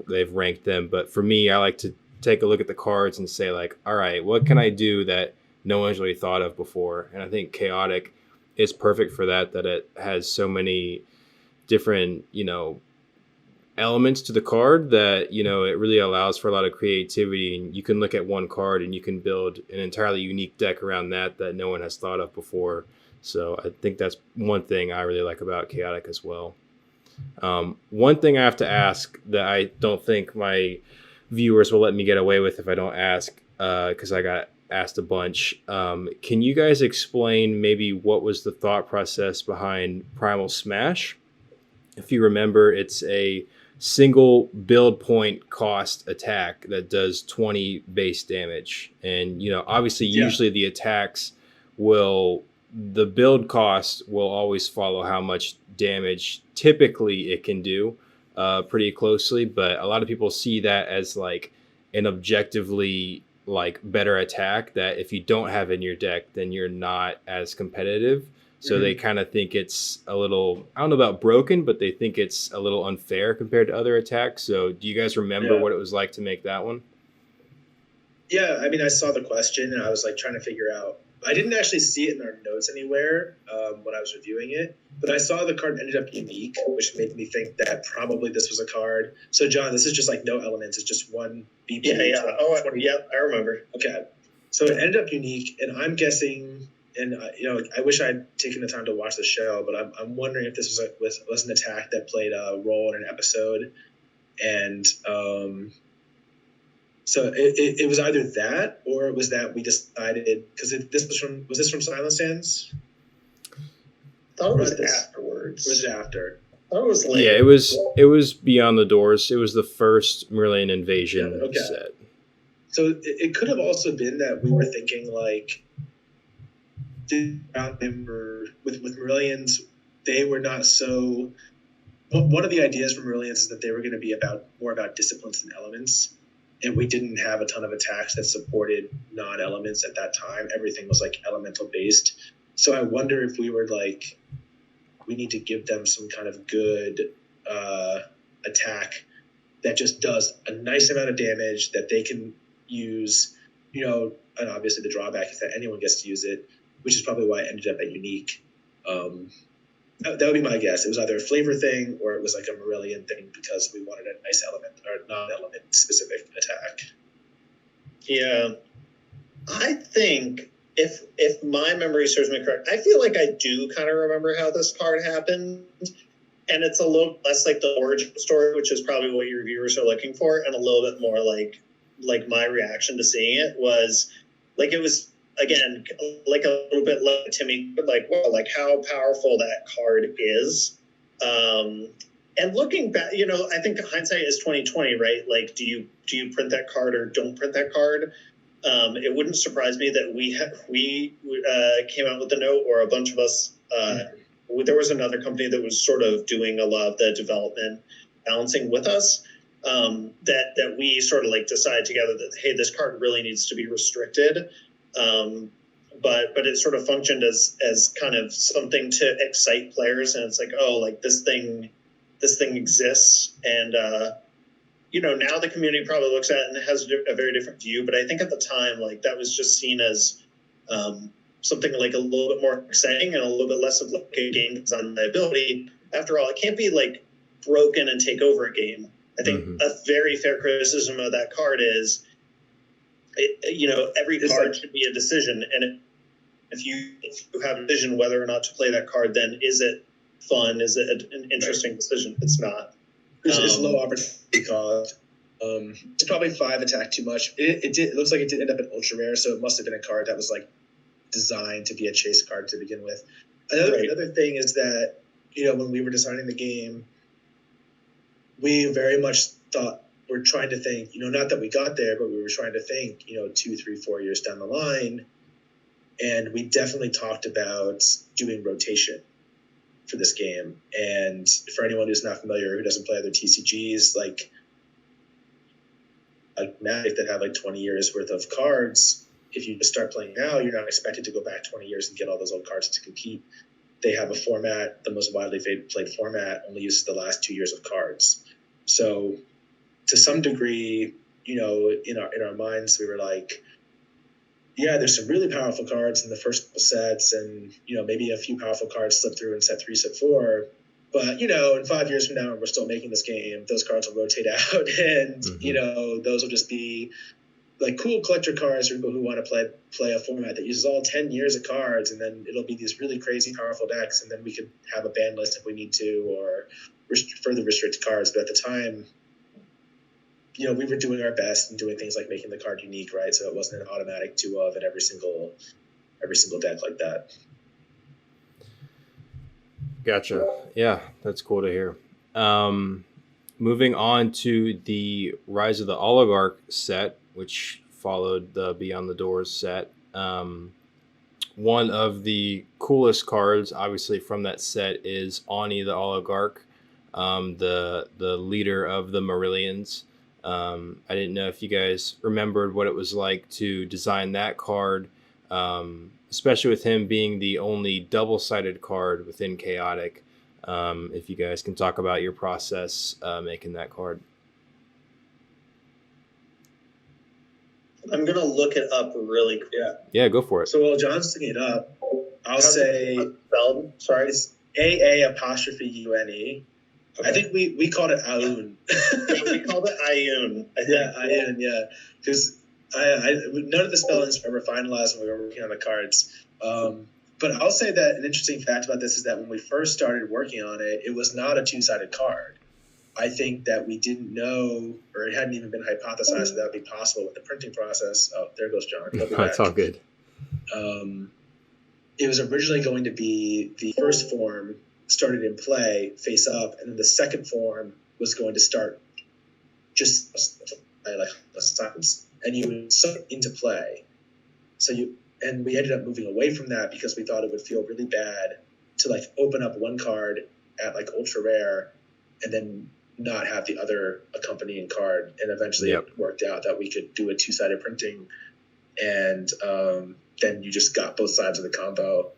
they've ranked them. But for me, I like to take a look at the cards and say like, all right, what can I do that no one's really thought of before? And I think Chaotic is perfect for that it has so many different, elements to the card that, it really allows for a lot of creativity, and you can look at one card and you can build an entirely unique deck around that no one has thought of before. So I think that's one thing I really like about Chaotic as well. One thing I have to ask that I don't think my viewers will let me get away with if I don't ask, because I got asked a bunch. Can you guys explain maybe what was the thought process behind Primal Smash? If you remember, it's a single build point cost attack that does 20 base damage. And, obviously, usually the attacks the build cost will always follow how much damage typically it can do pretty closely. But a lot of people see that as like an objectively like better attack that if you don't have in your deck, then you're not as competitive. So they kind of think it's a little, I don't know about broken, but they think it's a little unfair compared to other attacks. So do you guys remember what it was like to make that one? Yeah, I mean, I saw the question and I was like trying to figure out. I didn't actually see it in our notes anywhere when I was reviewing it, but I saw the card ended up unique, which made me think that probably this was a card. So, John, this is just like no elements. It's just one BP. Yeah. I remember. Okay. So it ended up unique, and I'm guessing, and I wish I'd taken the time to watch the show, but I'm wondering if this was an attack that played a role in an episode, and so it was either that or it was that we decided because was this from Silence Sands? I thought it was afterwards. Was it after? I thought it was late. Yeah, it was Beyond the Doors. It was the first Marillion Invasion set. So it could have also been that we were thinking like with Marillions, they were not so. One of the ideas from Marillions is that they were going to be more about disciplines than elements. And we didn't have a ton of attacks that supported non-elements at that time. Everything was like elemental based. So I wonder if we were like, we need to give them some kind of good attack that just does a nice amount of damage that they can use, and obviously the drawback is that anyone gets to use it, which is probably why it ended up at unique. That would be my guess. It was either a flavor thing or it was like a Marillion thing because we wanted a nice element or non-element specific attack. Yeah. I think if my memory serves me correct, I feel like I do kind of remember how this card happened. and it's a little less like the origin story, which is probably what your viewers are looking for, and a little bit more like my reaction to seeing it was like, it was, again, like a little bit like Timmy, like, well, like how powerful that card is. And looking back, I think hindsight is 2020, right? Like, do you print that card or don't print that card? It wouldn't surprise me that we came out with the note, or a bunch of us. There was another company that was sort of doing a lot of the development balancing with us. That we sort of like decided together that, hey, this card really needs to be restricted. But it sort of functioned as kind of something to excite players, and it's like, oh, like this thing exists, and now the community probably looks at it and has a very different view. But I think at the time, like, that was just seen as something like a little bit more exciting and a little bit less of like a game design liability. After all, it can't be like broken and take over a game. I think a very fair criticism of that card is, every card should be a decision, and if you have a decision whether or not to play that card, then is it fun? Is it an interesting decision? It's not. It's low opportunity cost. It's probably 5 attack too much. It looks like it did end up in ultra rare, so it must have been a card that was like designed to be a chase card to begin with. Another thing is that when we were designing the game, we very much thought, we're trying to think, not that we got there, but we were trying to think, 2, 3, 4 years down the line. And we definitely talked about doing rotation for this game. And for anyone who's not familiar, who doesn't play other TCGs, like Magic that have like 20 years worth of cards, if you just start playing now, you're not expected to go back 20 years and get all those old cards to compete. They have a format, the most widely played format, only uses the last 2 years of cards. So to some degree, in our minds, we were like, yeah, there's some really powerful cards in the first couple sets, and maybe a few powerful cards slip through in set 3, set 4. But in 5 years from now, when we're still making this game, those cards will rotate out, and those will just be like cool collector cards for people who want to play a format that uses all 10 years of cards, and then it'll be these really crazy powerful decks, and then we could have a ban list if we need to, or further restrict cards. But at the time, we were doing our best and doing things like making the card unique, right? So it wasn't an automatic 2 of in every single deck like that. Gotcha. Yeah, that's cool to hear. Moving on to the Rise of the Oligarch set, which followed the Beyond the Doors set. One of the coolest cards, obviously, from that set is Ani the Oligarch, the leader of the Marillions. I didn't know if you guys remembered what it was like to design that card, especially with him being the only double-sided card within Chaotic. If you guys can talk about your process making that card. I'm going to look it up really quick. Yeah, go for it. So while John's looking it up, I'll say spelled. Sorry. It's AA''UNE. Okay. I think we called it Aoun. We called it Aoun. Aoun, yeah. Because none of the spellings were finalized when we were working on the cards. But I'll say that an interesting fact about this is that when we first started working on it, it was not a 2-sided card. I think that we didn't know, or it hadn't even been hypothesized that would be possible with the printing process. Oh, there goes John. That's all good. It was originally going to be the first form started in play face up, and then the second form was going to start just like a sentence, and you would suck into play. And we ended up moving away from that because we thought it would feel really bad to like open up one card at like ultra rare and then not have the other accompanying card. And eventually it worked out that we could do a 2-sided printing, and then you just got both sides of the combo.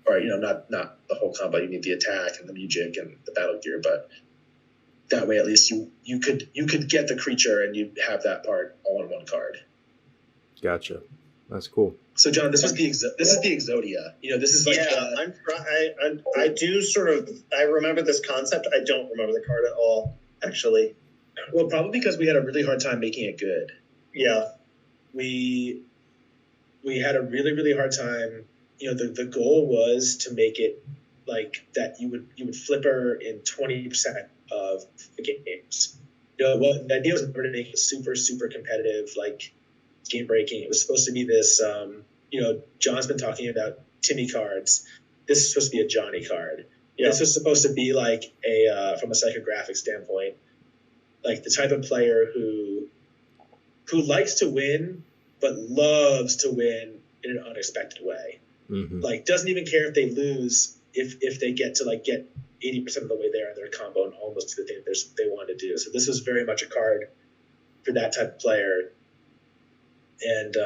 Or, not the whole combo. You need the attack and the music and the battle gear, but that way at least you could get the creature and you have that part all in one card. Gotcha. That's cool. So John, this is the Exodia. This is like I do sort of I remember this concept. I don't remember the card at all, actually. Well, probably because we had a really hard time making it good. Yeah, we had a really, really hard time. The goal was to make it like that you would flipper in 20% of the games. What the idea was never to make it super super competitive, like game breaking. It was supposed to be this. John's been talking about Timmy cards. This is supposed to be a Johnny card. Yeah. This was supposed to be like a from a psychographic standpoint, like the type of player who likes to win but loves to win in an unexpected way. Mm-hmm. Like doesn't even care if they lose if they get to like get 80% of the way there in their combo and almost to the thing they wanted to do. So this was very much a card for that type of player. And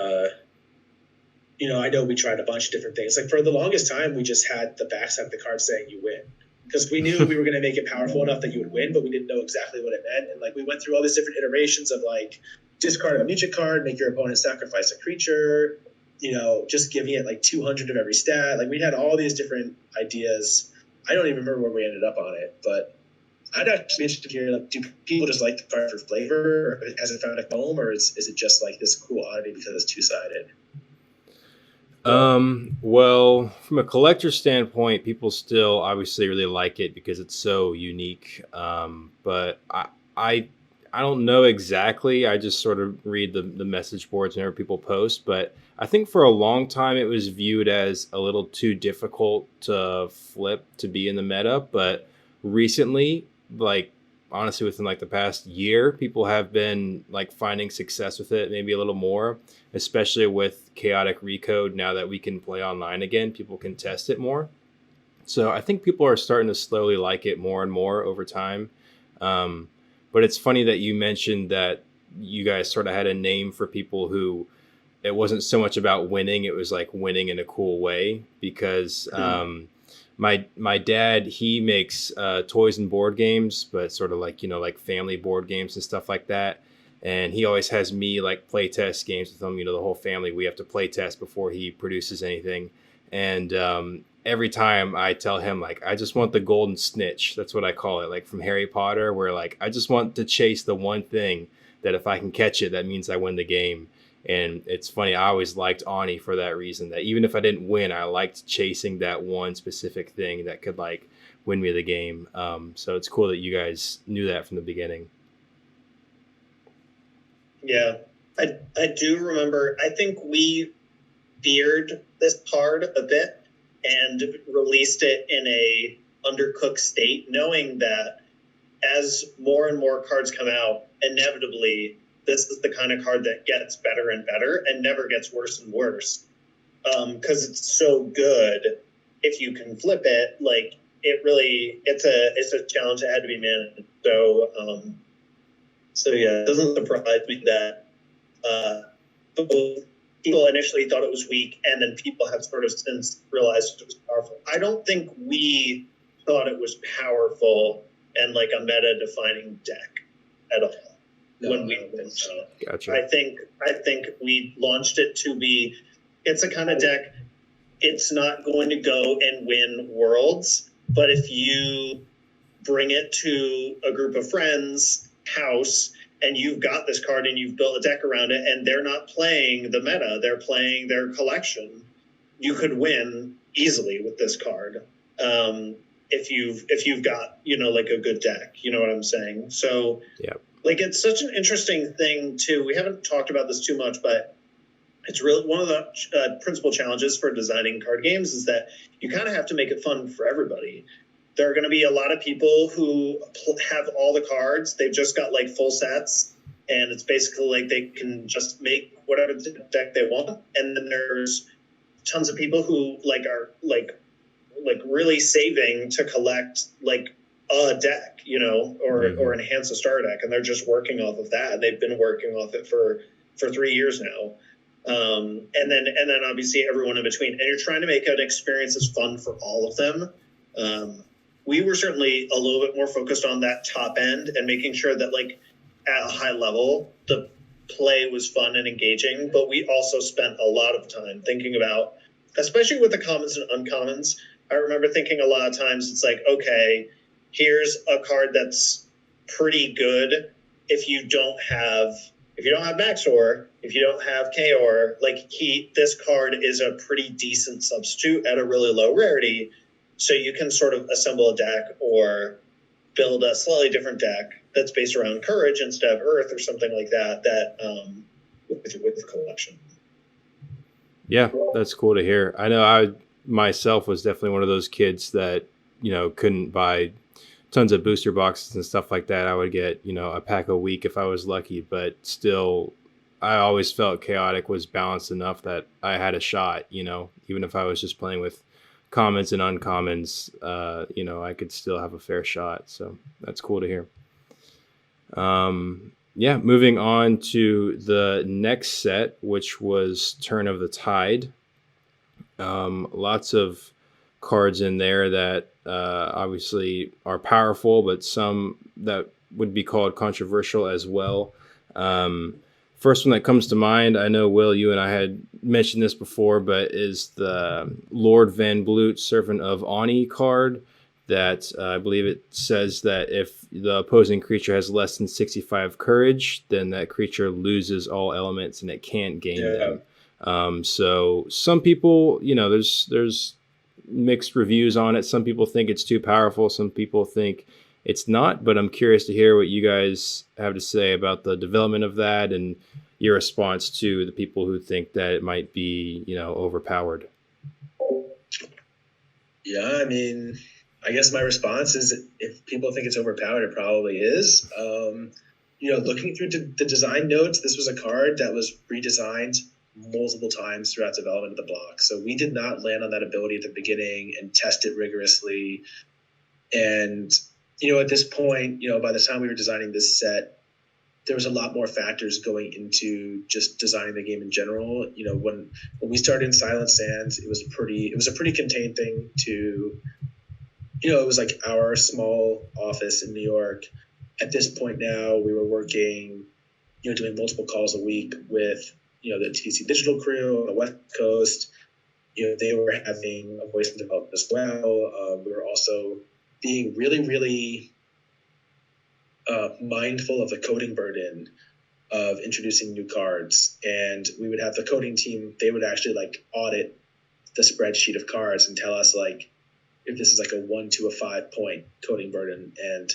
I know we tried a bunch of different things. Like for the longest time, we just had the backside of the card saying you win, because we knew we were going to make it powerful enough that you would win, but we didn't know exactly what it meant. And like we went through all these different iterations of like discard a magic card, make your opponent sacrifice a creature, just giving it like 200 of every stat. Like we had all these different ideas. I don't even remember where we ended up on it, but I'd actually be interested to hear, like, do people just like the card for flavor, or has it found a home, or is it just like this cool oddity because it's two-sided? Well, from a collector standpoint, people still obviously really like it because it's so unique. But I don't know exactly. I just sort of read the message boards whenever people post. But I think for a long time it was viewed as a little too difficult to flip to be in the meta. But recently, like honestly, within like the past year, people have been like finding success with it, maybe a little more, especially with chaotic recode. Now that we can play online again, people can test it more. So I think people are starting to slowly like it more and more over time. But it's funny that you mentioned that you guys sort of had a name for people who it wasn't so much about winning. It was like winning in a cool way, because my dad, he makes toys and board games, but sort of like, like family board games and stuff like that. And he always has me like play test games with him. The whole family, we have to play test before he produces anything. And every time I tell him, like, I just want the golden snitch. That's what I call it, like from Harry Potter, where like I just want to chase the one thing that if I can catch it, that means I win the game. And it's funny, I always liked Ani for that reason, that even if I didn't win, I liked chasing that one specific thing that could like win me the game. So it's cool that you guys knew that from the beginning. Yeah, I do remember, I think we feared this card a bit and released it in a undercooked state, knowing that as more and more cards come out, inevitably this is the kind of card that gets better and better and never gets worse and worse, because it's so good. If you can flip it, like it's a challenge that had to be managed. So yeah, it doesn't surprise me that people initially thought it was weak, and then people have sort of since realized it was powerful. I don't think we thought it was powerful and like a meta-defining deck at all. When we launched it. Gotcha. I think we launched it to be, it's a kind of deck, it's not going to go and win worlds, but if you bring it to a group of friends' house and you've got this card and you've built a deck around it and they're not playing the meta, they're playing their collection, you could win easily with this card. If you've got, like a good deck, you know what I'm saying? So yeah. Like, it's such an interesting thing, too. We haven't talked about this too much, but it's really one of the principal challenges for designing card games is that you kind of have to make it fun for everybody. There are going to be a lot of people who have all the cards. They've just got, like, full sets, and it's basically like they can just make whatever deck they want. And then there's tons of people who, like, are, like really saving to collect, like, a deck, or enhance a star deck, and they're just working off of that. They've been working off it for 3 years now, and then obviously everyone in between. And you're trying to make an experience that's fun for all of them. We were certainly a little bit more focused on that top end and making sure that, like, at a high level, the play was fun and engaging. But we also spent a lot of time thinking about, especially with the commons and uncommons. I remember thinking a lot of times it's like, okay, here's a card that's pretty good if you don't have maxxor, if you don't have chaor, like this card is a pretty decent substitute at a really low rarity. So you can sort of assemble a deck or build a slightly different deck that's based around courage instead of earth or something like that, with collection. Yeah, that's cool to hear. I know I myself was definitely one of those kids that, couldn't buy tons of booster boxes and stuff like that. I would get, a pack a week if I was lucky, but still I always felt chaotic was balanced enough that I had a shot, even if I was just playing with commons and uncommons, I could still have a fair shot. So that's cool to hear. Yeah, moving on to the next set, which was Turn of the Tide. Lots of cards in there that obviously are powerful, but some that would be called controversial as well. First one that comes to mind, I know, Will, you and I had mentioned this before, but is the Lord Van Bloot Servant of Ani card that I believe it says that if the opposing creature has less than 65 courage, then that creature loses all elements and it can't gain them. So some people, there's mixed reviews on it. Some people think it's too powerful. Some people think it's not, but I'm curious to hear what you guys have to say about the development of that and your response to the people who think that it might be, overpowered. Yeah, I mean, I guess my response is if people think it's overpowered, it probably is. Looking through the design notes, this was a card that was redesigned multiple times throughout development of the block. So we did not land on that ability at the beginning and test it rigorously. And, at this point, by the time we were designing this set, there was a lot more factors going into just designing the game in general. When we started in Silent Sands, it was a pretty contained thing to, it was like our small office in New York. At this point now, we were working, doing multiple calls a week with, the TC Digital crew on the West Coast. They were having a voice in development as well. We were also being really, really mindful of the coding burden of introducing new cards. And we would have the coding team, they would actually audit the spreadsheet of cards and tell us if this is a 1 to a 5 point coding burden. And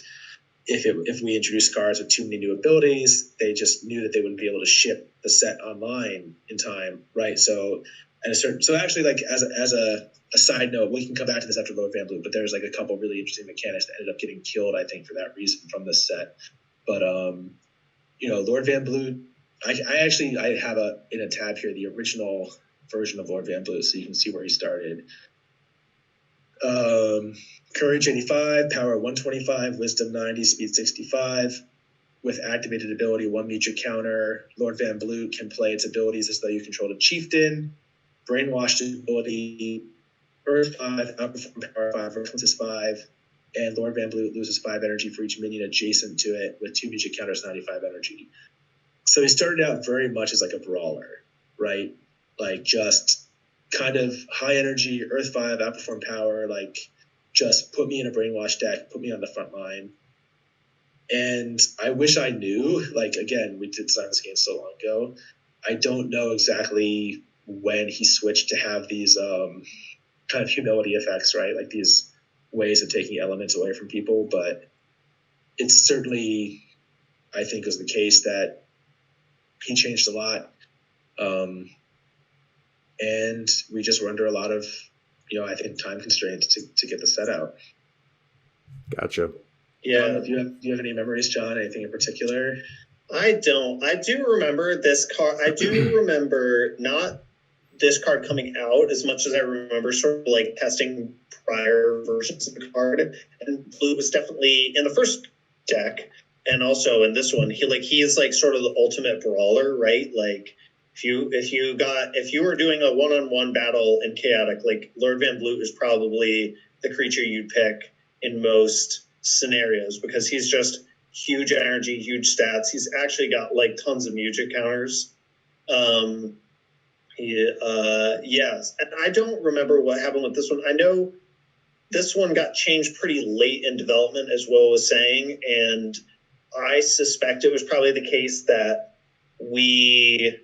if we introduced cards with too many new abilities, they just knew that they wouldn't be able to ship the set online in time, right? So actually, as a side note, we can come back to this after Lord Van Bloot, but there's a couple really interesting mechanics that ended up getting killed, I think, for that reason from this set. But Lord Van Bloot, I have in a tab here the original version of Lord Van Bloot, so you can see where he started. Courage 85, power 125, wisdom 90, speed 65. With activated ability, 1 meet your counter. Lord Van Bloot can play its abilities as though you controlled a chieftain. Brainwashed ability, Earth 5, outperform power 5, reflexes 5. And Lord Van Bloot loses 5 energy for each minion adjacent to it, with 2 meet your counters, 95 energy. So he started out very much as a brawler, right? Just kind of high energy, Earth 5, outperform power, just put me in a brainwash deck, put me on the front line. And I wish I knew, again, we did design this game so long ago. I don't know exactly when he switched to have these kind of humility effects, right? These ways of taking elements away from people. But it's certainly, I think, was the case that he changed a lot. And we just were under a lot of, I think, time constraints to get the set out. Gotcha. Yeah. Do you have any memories, John? Anything in particular? I don't. I do remember this card. I do remember not this card coming out as much as I remember sort of testing prior versions of the card. And Blue was definitely in the first deck, and also in this one. He is sort of the ultimate brawler, right? If you were doing a one-on-one battle in Chaotic, Lord Van Bloot is probably the creature you'd pick in most scenarios because he's just huge energy, huge stats. He's actually got tons of music counters. Yes, and I don't remember what happened with this one. I know this one got changed pretty late in development, as Will was saying, and I suspect it was probably the case that we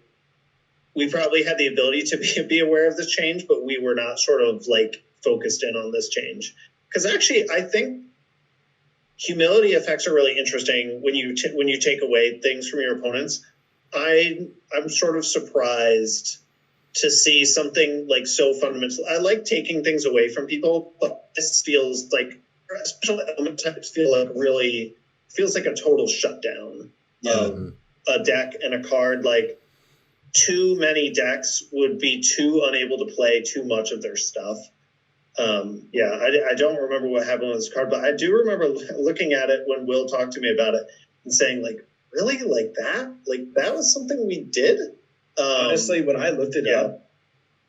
probably had the ability to be aware of this change, but we were not sort of focused in on this change. Because actually, I think humility effects are really interesting when you take away things from your opponents. I'm sort of surprised to see something like so fundamental. I like taking things away from people, but this feels like, special element types feels like a total shutdown of a deck and a card. Like, too many decks would be too unable to play too much of their stuff. I don't remember what happened with this card, but I do remember looking at it when Will talked to me about it and saying, like, really? Like that was something we did? Honestly, when I looked it up,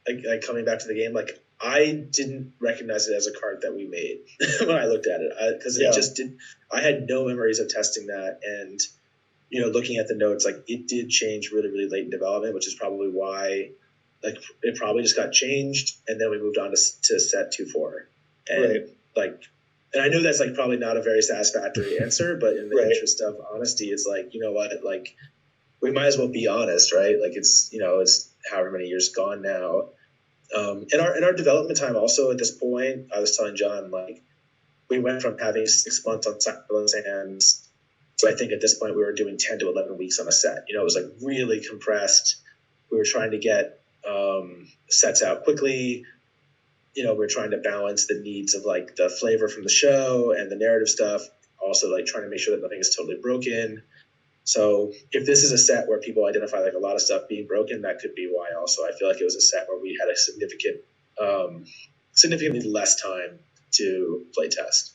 like coming back to the game, like, I didn't recognize it as a card that we made when I looked at it, because it just did. I had no memories of testing that, and looking at the notes, like, it did change really, really late in development, which is probably why, like, it probably just got changed, and then we moved on to set 2-4, and and I know that's, like, probably not a very satisfactory answer, but in the interest of honesty, it's like, you know what, like, we might as well be honest, right? Like, it's it's however many years gone now. In our development time, also at this point, I was telling John, like, we went from having 6 months on silence, and so I think at this point we were doing 10 to 11 weeks on a set. It was, like, really compressed. We were trying to get sets out quickly. We're trying to balance the needs of, like, the flavor from the show and the narrative stuff. Also, like, trying to make sure that nothing is totally broken. So if this is a set where people identify, like, a lot of stuff being broken, that could be why. Also, I feel like it was a set where we had a significantly less time to play test.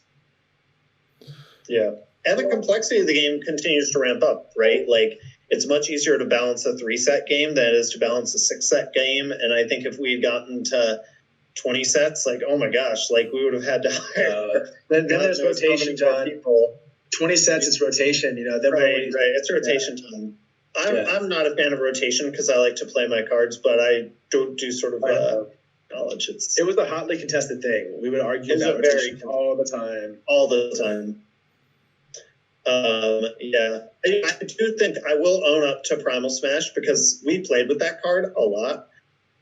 Yeah. And the complexity of the game continues to ramp up, right? Like, it's much easier to balance a 3-set game than it is to balance a 6-set game. And I think if we had gotten to 20 sets, like, oh my gosh, like, we would have had to hire. Then there's rotation, John. People. 20 sets, it's rotation, Right. It's rotation time. I'm not a fan of rotation because I like to play my cards, but I don't do sort of knowledge. It was a hotly contested thing. We would argue about rotation all the time. All the time. I do think I will own up to Primal Smash because we played with that card a lot,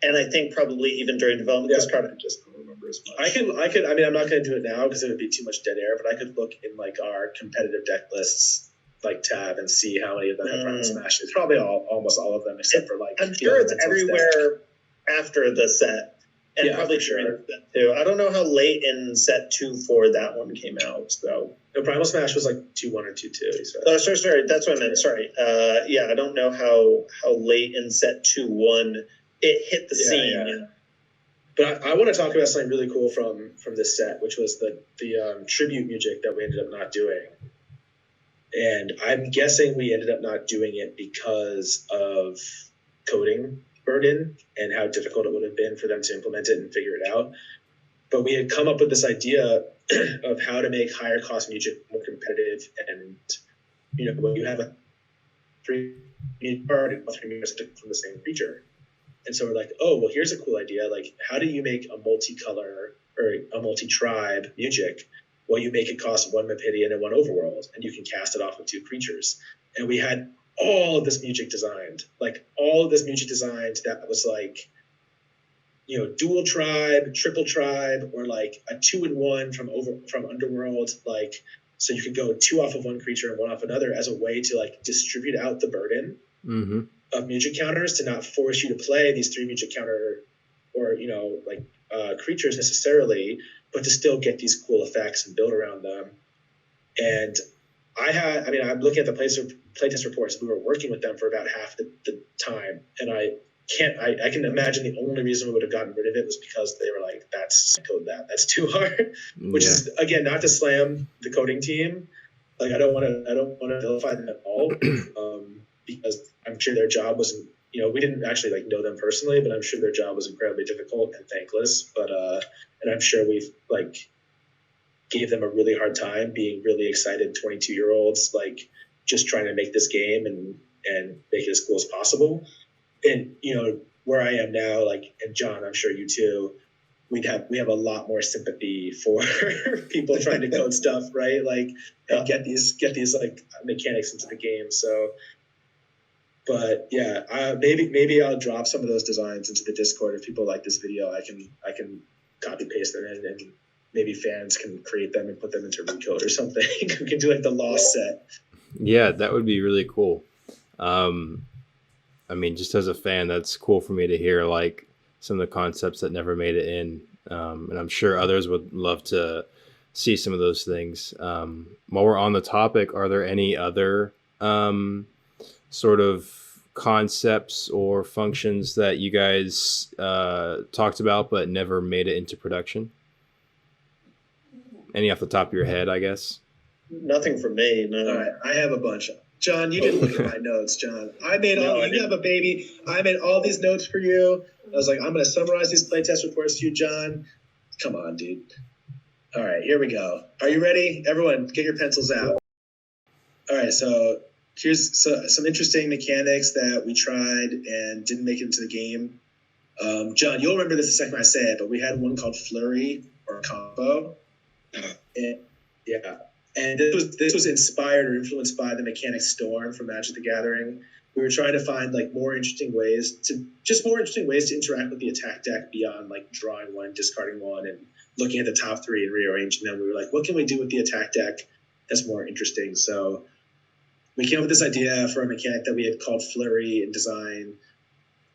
and I think probably even during development, this card I just don't remember as much. I could. I mean, I'm not going to do it now because it would be too much dead air. But I could look in, like, our competitive deck lists, like, tab, and see how many of them have Primal Smash. It's probably almost all of them, except for, like, I'm sure it's everywhere after the set, and probably sure too. I don't know how late in set 2-4 that one came out. So no, Primal Smash was like 2-1 or 2-2. Oh, sorry. That's what I meant. Sorry. I don't know how late in set 2-1 it hit the scene. Yeah. But I want to talk about something really cool from this set, which was the tribute music that we ended up not doing. And I'm guessing we ended up not doing it because of coding burden and how difficult it would have been for them to implement it and figure it out. But we had come up with this idea of how to make higher cost music more competitive. And, when you have a 3 card and 3 music from the same creature. And so we're like, oh, well, here's a cool idea. Like, how do you make a multicolor or a multi-tribe music? Well, you make it cost 1 Mephidian and 1 Overworld, and you can cast it off with 2 creatures. And we had all of this music designed, that was like, dual tribe, triple tribe, or like a 2-in-1 from Underworld, like, so you could go 2 off of 1 creature and 1 off another as a way to, like, distribute out the burden of music counters to not force you to play these 3 music counter or creatures necessarily, but to still get these cool effects and build around them. And I'm looking at the playtest reports. We were working with them for about half the time, and I can imagine the only reason we would have gotten rid of it was because they were like, that's too hard. Which is, again, not to slam the coding team. Like, I don't want to vilify them at all, because I'm sure their job wasn't. We didn't actually, like, know them personally, but I'm sure their job was incredibly difficult and thankless. But and I'm sure we've, like, gave them a really hard time, being really excited 22-year-olds, like, just trying to make this game and make it as cool as possible. And where I am now, like, and John, I'm sure you too, we have a lot more sympathy for people trying to code stuff, right? Like, and get these like mechanics into the game. So, but yeah, maybe I'll drop some of those designs into the Discord if people like this video. I can copy paste them in, and maybe fans can create them and put them into Recode or something. We can do like the Lost set. Yeah, that would be really cool. I mean, just as a fan, that's cool for me to hear like some of the concepts that never made it in, and I'm sure others would love to see some of those things. While we're on the topic, are there any other sort of concepts or functions that you guys talked about but never made it into production? Any off the top of your head, I guess? Nothing for me. No. All right, I have a bunch. John, you didn't look at my notes, John. I made all. You have a baby. I made all these notes for you. I was like, I'm going to summarize these playtest reports to you, John. Come on, dude. All right, here we go. Are you ready? Everyone, get your pencils out. All right, so here's some interesting mechanics that we tried and didn't make it into the game. John, you'll remember this the second I say it, but we had one called Flurry or Combo. And, yeah. And this was inspired or influenced by the mechanic Storm from Magic the Gathering. We were trying to find like more interesting ways to interact with the attack deck beyond like drawing one, discarding one, and looking at the top three and rearranging them. We were like, what can we do with the attack deck that's more interesting? So we came up with this idea for a mechanic that we had called Flurry in design,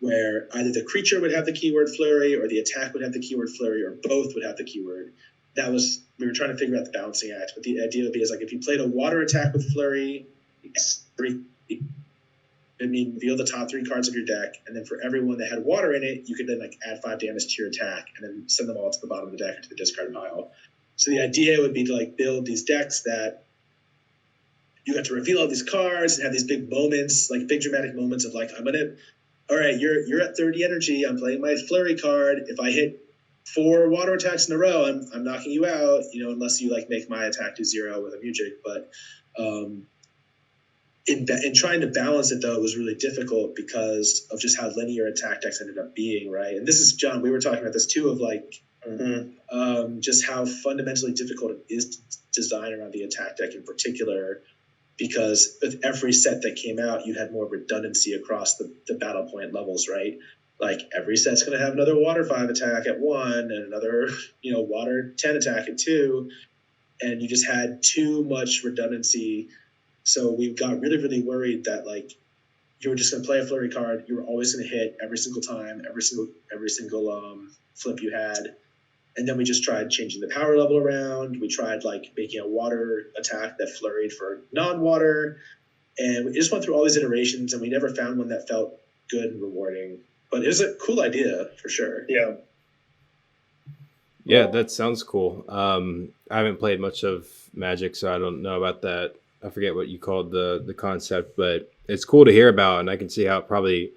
where either the creature would have the keyword Flurry or the attack would have the keyword Flurry or both would have the keyword. We were trying to figure out the balancing act, but the idea would be is like if you played a water attack with Flurry, reveal the top three cards of your deck, and then for everyone that had water in it, you could then like add 5 damage to your attack, and then send them all to the bottom of the deck or to the discard pile. So the idea would be to like build these decks that you got to reveal all these cards and have these big moments, like big dramatic moments of like, all right, you're at 30 energy. I'm playing my Flurry card. If I hit 4 water attacks in a row, I'm knocking you out, unless you like make my attack do 0 with a Mujic. But in trying to balance it, though, it was really difficult because of just how linear attack decks ended up being, right? And this is, John, we were talking about this too, of like just how fundamentally difficult it is to design around the attack deck in particular, because with every set that came out, you had more redundancy across the battle point levels, right? Like every set's going to have another water 5 attack at 1 and another, water 10 attack at 2. And you just had too much redundancy. So we got really, really worried that like you were just going to play a Flurry card. You were always going to hit every single time, every single flip you had. And then we just tried changing the power level around. We tried like making a water attack that flurried for non-water. And we just went through all these iterations and we never found one that felt good and rewarding. But it was a cool idea for sure. Yeah. Yeah, that sounds cool. I haven't played much of Magic, so I don't know about that. I forget what you called the concept, but it's cool to hear about, and I can see how it probably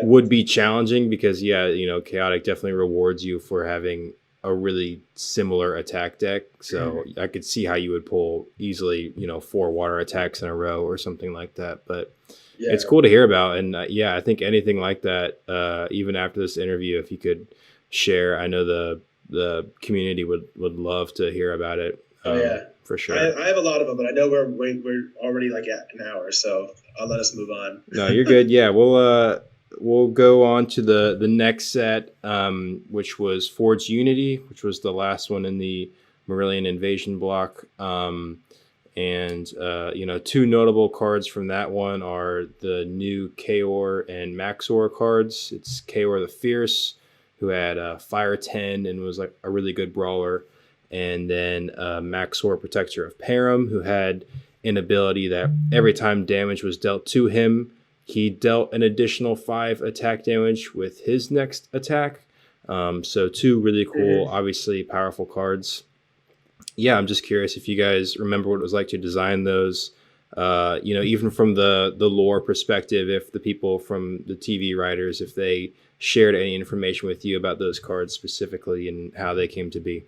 would be challenging because, Chaotic definitely rewards you for having a really similar attack deck. So I could see how you would pull easily, 4 water attacks in a row or something like that. But it's cool to hear about. And I think anything like that, even after this interview, if you could share, I know the community would love to hear about it. For sure. I have a lot of them, but I know we're already like at an hour, so I'll let us move on. No, you're good. Yeah, we'll go on to the next set, which was Forged Unity, which was the last one in the Marillion Invasion block. And 2 notable cards from that one are the new chaor and maxxor cards. It's chaor the Fierce, who had Fire 10 and was like a really good brawler. And then maxxor Protector of Param, who had an ability that every time damage was dealt to him, he dealt an additional 5 attack damage with his next attack. So 2 really cool, obviously powerful cards. Yeah, I'm just curious if you guys remember what it was like to design those. Even from the lore perspective, if the people from the TV writers, if they shared any information with you about those cards specifically and how they came to be.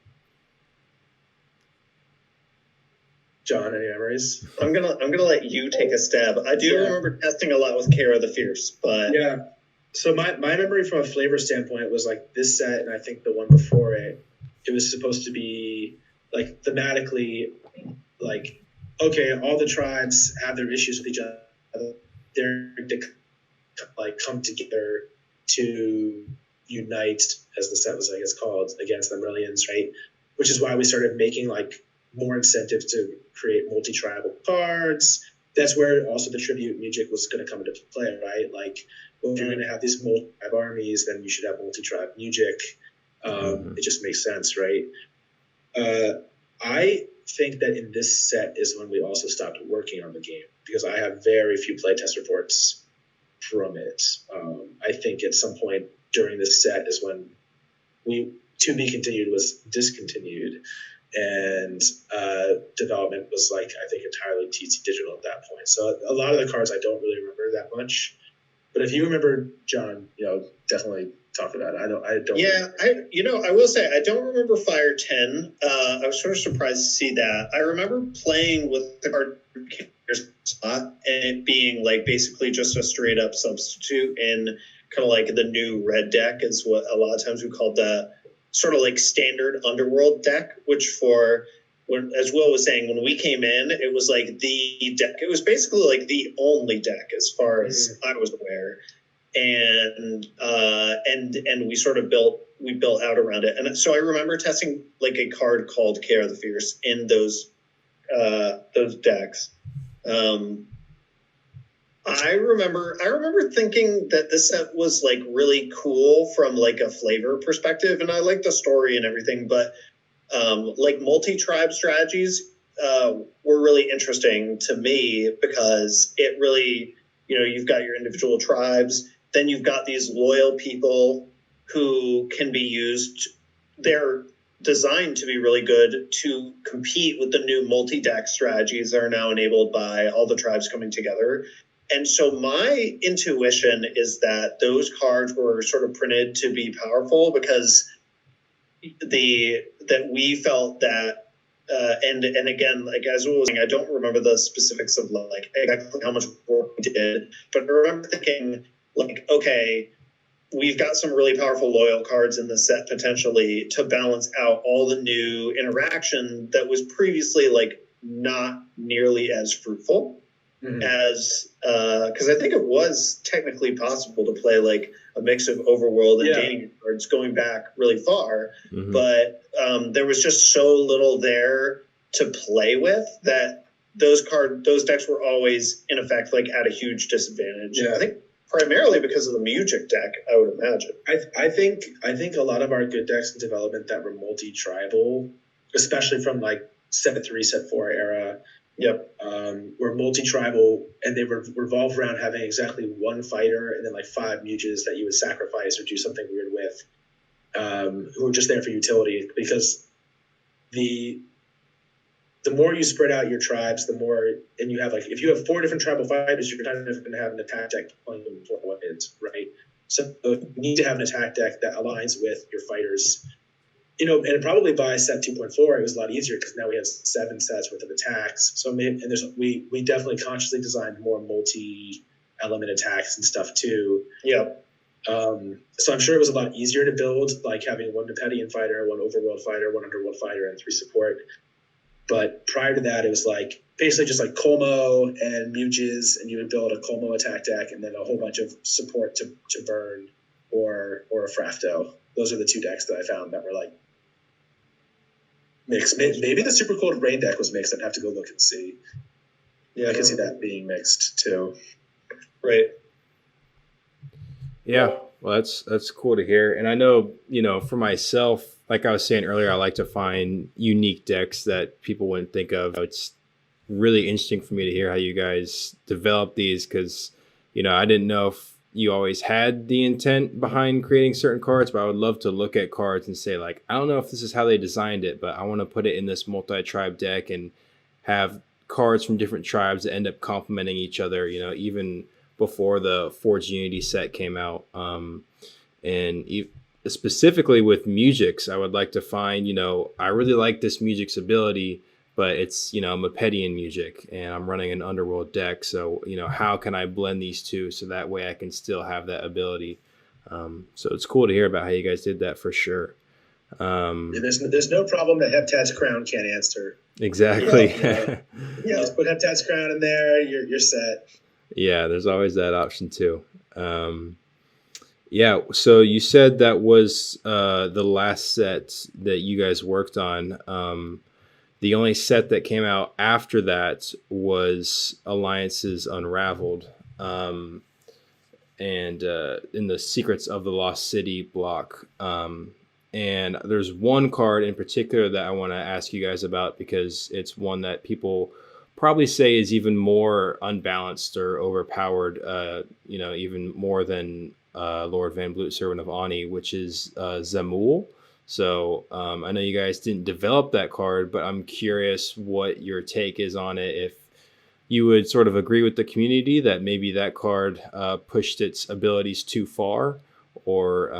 John, any memories? I'm gonna let you take a stab. I do remember testing a lot with Chaor the Fierce, but So my memory from a flavor standpoint was like this set, and I think the one before it. It was supposed to be like thematically, like all the tribes have their issues with each other. They're like come together to unite, as the set was, I guess, called, against the Myrmidons, right? Which is why we started making like more incentives to create multi-tribal cards. That's where also the tribute music was going to come into play, right? Like, well, if you're going to have these multi-tribe armies, then you should have multi-tribe music. It just makes sense, right? I think that in this set is when we also stopped working on the game, because I have very few playtest reports from it. I think at some point during this set is when To Be Continued was discontinued, and development was like, I think, entirely TC Digital at that point. So a lot of the cards I don't really remember that much. But if you remember, John, definitely talk about it. I don't. Yeah, I will say I don't remember Fire 10. I was sort of surprised to see that. I remember playing with the card slot and it being like basically just a straight up substitute in kind of like the new red deck is what a lot of times we called the sort of like standard underworld deck, which as Will was saying, when we came in, it was like the deck. It was basically like the only deck as far as I was aware. And we sort of built out around it. And so I remember testing like a card called Chaor the Fierce in those decks. I remember thinking that this set was like really cool from like a flavor perspective, and I like the story and everything, but like multi-tribe strategies were really interesting to me because it really, you've got your individual tribes, then you've got these loyal people who can be used. They're designed to be really good to compete with the new multi-deck strategies that are now enabled by all the tribes coming together. And so my intuition is that those cards were sort of printed to be powerful because that we felt that and again, like as I was saying, I don't remember the specifics of like exactly how much work we did, but I remember thinking like, okay, we've got some really powerful loyal cards in the set potentially to balance out all the new interaction that was previously like not nearly as fruitful as because I think it was technically possible to play like a mix of overworld and gaming cards going back really far, but there was just so little there to play with that those decks were always in effect like at a huge disadvantage. I think primarily because of the music deck, I would imagine. I think a lot of our good decks in development that were multi-tribal, especially from like set 3, set 4 era, were multi-tribal, and they revolved around having exactly one fighter and then like 5 muges that you would sacrifice or do something weird with, who were just there for utility. Because the more you spread out your tribes, the more, and you have like, if you have 4 different tribal fighters, you're kind of going to have an attack deck playing them 4 weapons, right? So you need to have an attack deck that aligns with your fighters. And probably by set 2.4, it was a lot easier because now we have 7 sets worth of attacks. So we definitely consciously designed more multi-element attacks and stuff too. So I'm sure it was a lot easier to build, like having 1 Nepedian fighter, 1 overworld fighter, 1 underworld fighter, and 3 support. But prior to that, it was like basically just like Colmo and Muges, and you would build a Colmo attack deck and then a whole bunch of support to burn or a Frafto. Those are the 2 decks that I found that were like mixed. Maybe the Super Cold Rain deck was mixed. I'd have to go look and see. I could see that being mixed too. Right. Yeah, well, that's cool to hear. And I know, for myself, like I was saying earlier, I like to find unique decks that people wouldn't think of. It's really interesting for me to hear how you guys develop these because, I didn't know if you always had the intent behind creating certain cards, but I would love to look at cards and say, like, I don't know if this is how they designed it, but I want to put it in this multi-tribe deck and have cards from different tribes that end up complementing each other, even before the Forged Unity set came out. Specifically with Mugix, I would like to find, I really like this Mugix ability, but it's, Mepedian Mugic, and I'm running an Underworld deck. So, how can I blend these two so that way I can still have that ability? So it's cool to hear about how you guys did that for sure. There's no problem that Heptad's Crown can't answer. Exactly. Just put Heptad's Crown in there, you're set. Yeah, there's always that option too. Yeah, so you said that was the last set that you guys worked on. The only set that came out after that was Alliances Unraveled, and in the Secrets of the Lost City block. And there's one card in particular that I want to ask you guys about because it's one that people probably say is even more unbalanced or overpowered, even more than Lord Van Bloot, Servant of Ani, which is Zamoul. So I know you guys didn't develop that card, but I'm curious what your take is on it. If you would sort of agree with the community that maybe that card pushed its abilities too far, or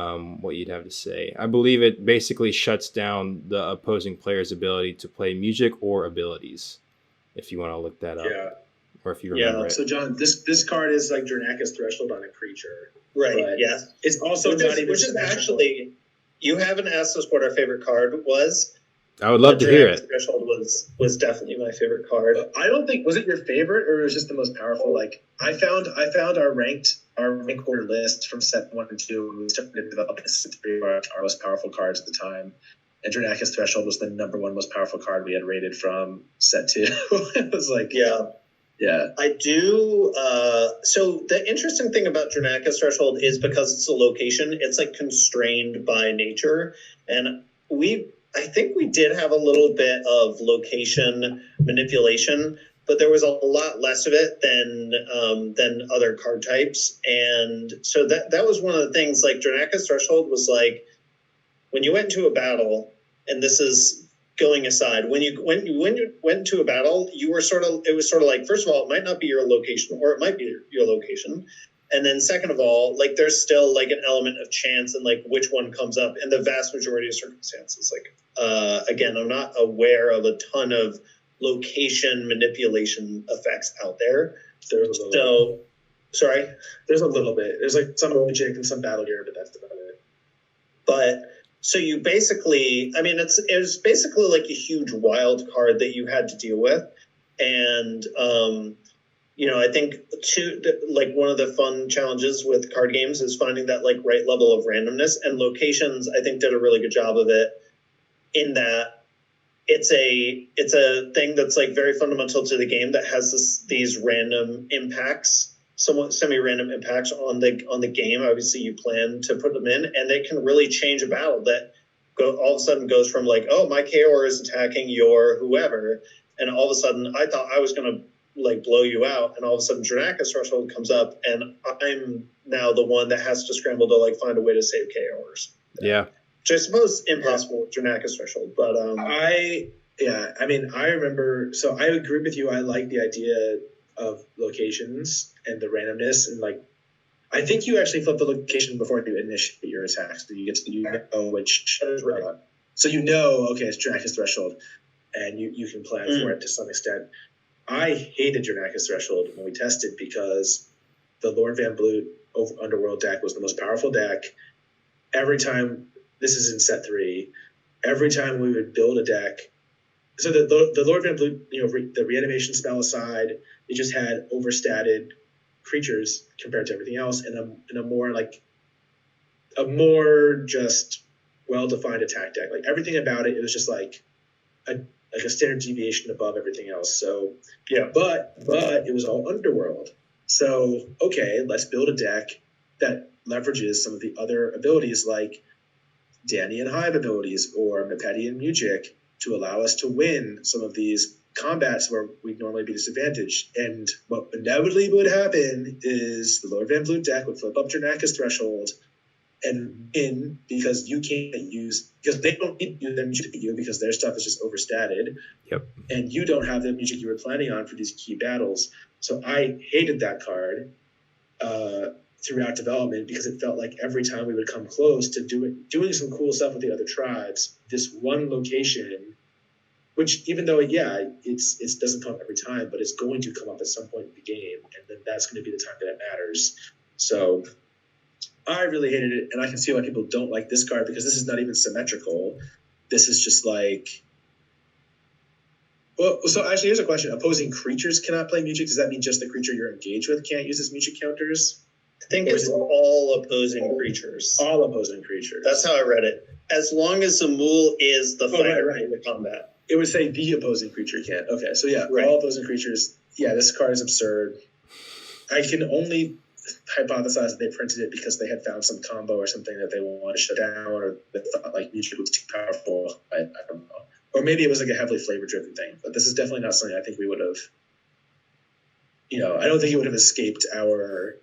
what you'd have to say. I believe it basically shuts down the opposing player's ability to play music or abilities, if you want to look that up. Yeah. Or if you remember it. So John, this card is like Dranaka's Threshold on a creature. Right, yeah. It's also which is actually, you haven't asked us what our favorite card was. I would love to hear it. Threshold was definitely my favorite card. I don't think, was it your favorite or it was just the most powerful? Like I found our ranked order list from set 1 and 2 when we started to develop set 3 our most powerful cards at the time. And Dranaka's Threshold was the number 1 most powerful card we had rated from set 2. It was like yeah. I do. So the interesting thing about Dranaka's Threshold is because it's a location, it's like constrained by nature. And I think we did have a little bit of location manipulation, but there was a lot less of it than other card types. And so that was one of the things, like Dranaka's Threshold was like, when you went into a battle, and this is going aside, when you went to a battle, it was sort of like, first of all, it might not be your location, or it might be your location. And then second of all, like there's still like an element of chance and like which one comes up in the vast majority of circumstances. Like, again, I'm not aware of a ton of location manipulation effects out there. There's a little bit. There's like some magic and some battle gear, but that's about it. But so you basically, I mean, it was basically like a huge wild card that you had to deal with. And, I think one of the fun challenges with card games is finding that like right level of randomness, and locations, I think, did a really good job of it in that it's a thing that's like very fundamental to the game that has these random impacts, somewhat semi-random impacts on the game. Obviously you plan to put them in, and they can really change a battle that all of a sudden goes from like, oh, my chaor is attacking your whoever, and all of a sudden I thought I was going to like blow you out, and all of a sudden Dranaka's Threshold comes up, and I'm now the one that has to scramble to like find a way to save chaors. Yeah. Which I suppose impossible with Dranaka's Threshold, but I remember, so I agree with you. I like the idea of locations and the randomness, and like I think you actually flip the location before you initiate your attacks. So you get to know which so okay, it's Dranaka's Threshold, and you can plan for it to some extent. I hated Dranaka's Threshold when we tested because the Lord Van Bloot Underworld deck was the most powerful deck. Every time, this is in set 3, every time we would build a deck, so the Lord Van Bloot, the reanimation spell aside, it just had overstated creatures compared to everything else, and a more just well-defined attack deck. Like everything about it was just like a standard deviation above everything else. So yeah, but it was all Underworld. So okay, let's build a deck that leverages some of the other abilities like Danny and Hive abilities or Mepeti and Mujic to allow us to win some of these combats where we'd normally be disadvantaged. And what inevitably would happen is the Lord Van Bloot deck would flip up Dranaka's Threshold and win because they don't need to use their music to you because their stuff is just overstated. Yep. And you don't have the music you were planning on for these key battles. So I hated that card throughout development because it felt like every time we would come close to doing some cool stuff with the other tribes, this one location, which even though, it doesn't come up every time, but it's going to come up at some point in the game, and then that's going to be the time that it matters. So I really hated it, and I can see why people don't like this card because this is not even symmetrical. This is just like... Well, so actually, here's a question. Opposing creatures cannot play music. Does that mean just the creature you're engaged with can't use its music counters? I think it's all opposing creatures. All opposing creatures. That's how I read it. As long as Zamoul is the fighter in the combat. It would say the opposing creature can't. Okay, so yeah, all opposing creatures. Yeah, this card is absurd. I can only hypothesize that they printed it because they had found some combo or something that they wanted to shut down, or they thought like Music was too powerful. I don't know. Or maybe it was like a heavily flavor-driven thing. But this is definitely not something I think we would have. I don't think it would have escaped our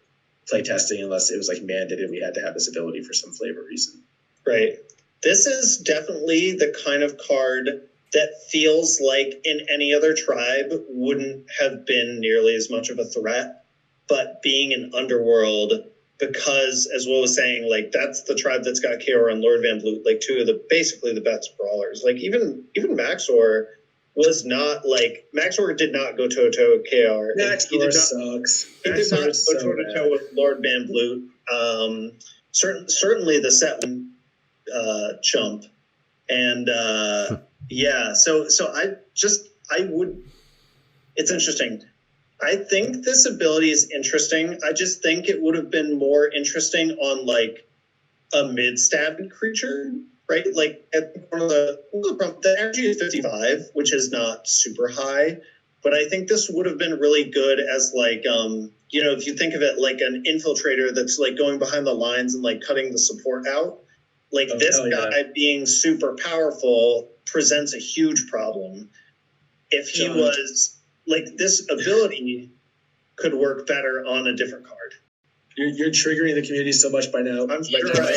playtesting unless it was like mandated we had to have this ability for some flavor reason. Right. This is definitely the kind of card that feels like in any other tribe wouldn't have been nearly as much of a threat, but being an underworld, because as Will was saying, like that's the tribe that's got chaor and Lord Van Bloot, like two of the basically the best brawlers. Like even maxxor was not like maxxor did not go toe to toe with chaor. maxxor sucks. He did not go toe to toe with Lord Van Bloot. Certainly the set chump, and yeah. So I would. It's interesting. I think this ability is interesting. I just think it would have been more interesting on like a mid-stab creature, right? Like the energy is 55, which is not super high, but I think this would have been really good as like if you think of it like an infiltrator that's like going behind the lines and like cutting the support out. Like this guy being super powerful presents a huge problem. If he was like this ability could work better on a different card. You're triggering the community so much by now. I'm sure I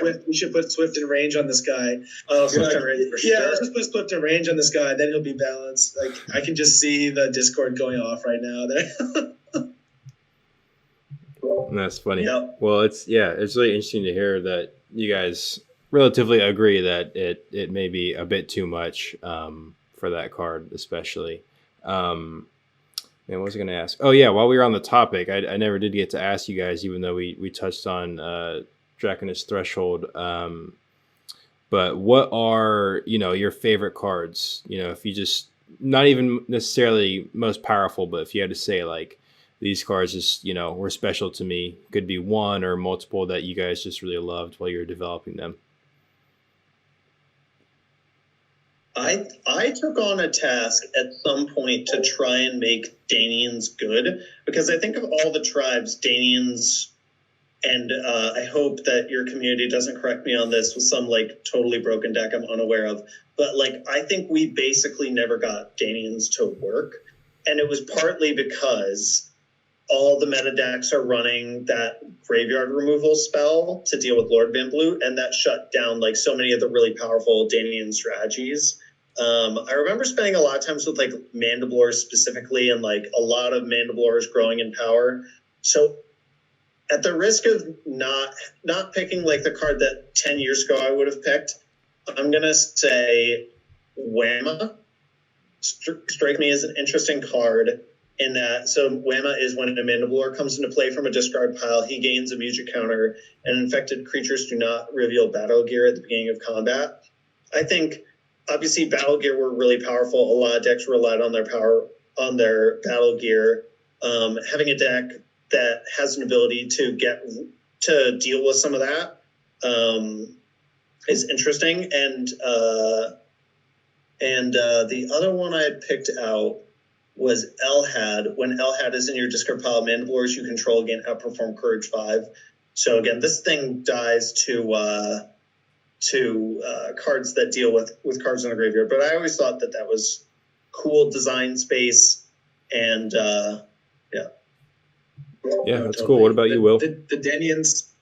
am. We should put Swift in range on this guy. Oh, Swift in range for sure. Yeah, let's just put Swift in range on this guy. Then he'll be balanced. Like I can just see the Discord going off right now. There. That's funny. Yep. Well, it's really interesting to hear that you guys relatively agree that it may be a bit too much for that card, especially. What was I going to ask? Oh yeah, while we were on the topic, I never did get to ask you guys, even though we touched on Draconis Threshold. But what are your favorite cards? If you just not even necessarily most powerful, but if you had to say like these cards just were special to me, could be one or multiple that you guys just really loved while you were developing them. I took on a task at some point to try and make Danians good, because I think of all the tribes, Danians, and I hope that your community doesn't correct me on this with some like totally broken deck I'm unaware of, but like I think we basically never got Danians to work, and it was partly because all the meta decks are running that graveyard removal spell to deal with Lord Van Bloot, and that shut down like so many of the really powerful Danian strategies. I remember spending a lot of times with like Mandiblores specifically, and like a lot of Mandiblores growing in power. So at the risk of not picking like the card that 10 years ago I would have picked, I'm going to say Whamma. Strike me as an interesting card in that. So Whamma is when a Mandiblore comes into play from a discard pile, he gains a music counter, and infected creatures do not reveal battle gear at the beginning of combat. I think obviously battle gear were really powerful. A lot of decks relied on their battle gear. Having a deck that has an ability to deal with some of that is interesting. And the other one I had picked out was Elhad. When Elhad is in your discard pile of Mandiblores you control, again outperform Courage 5. So again, this thing dies to cards that deal with cards in the graveyard. But I always thought that was cool design space, and yeah, that's totally cool. What about you, Will? The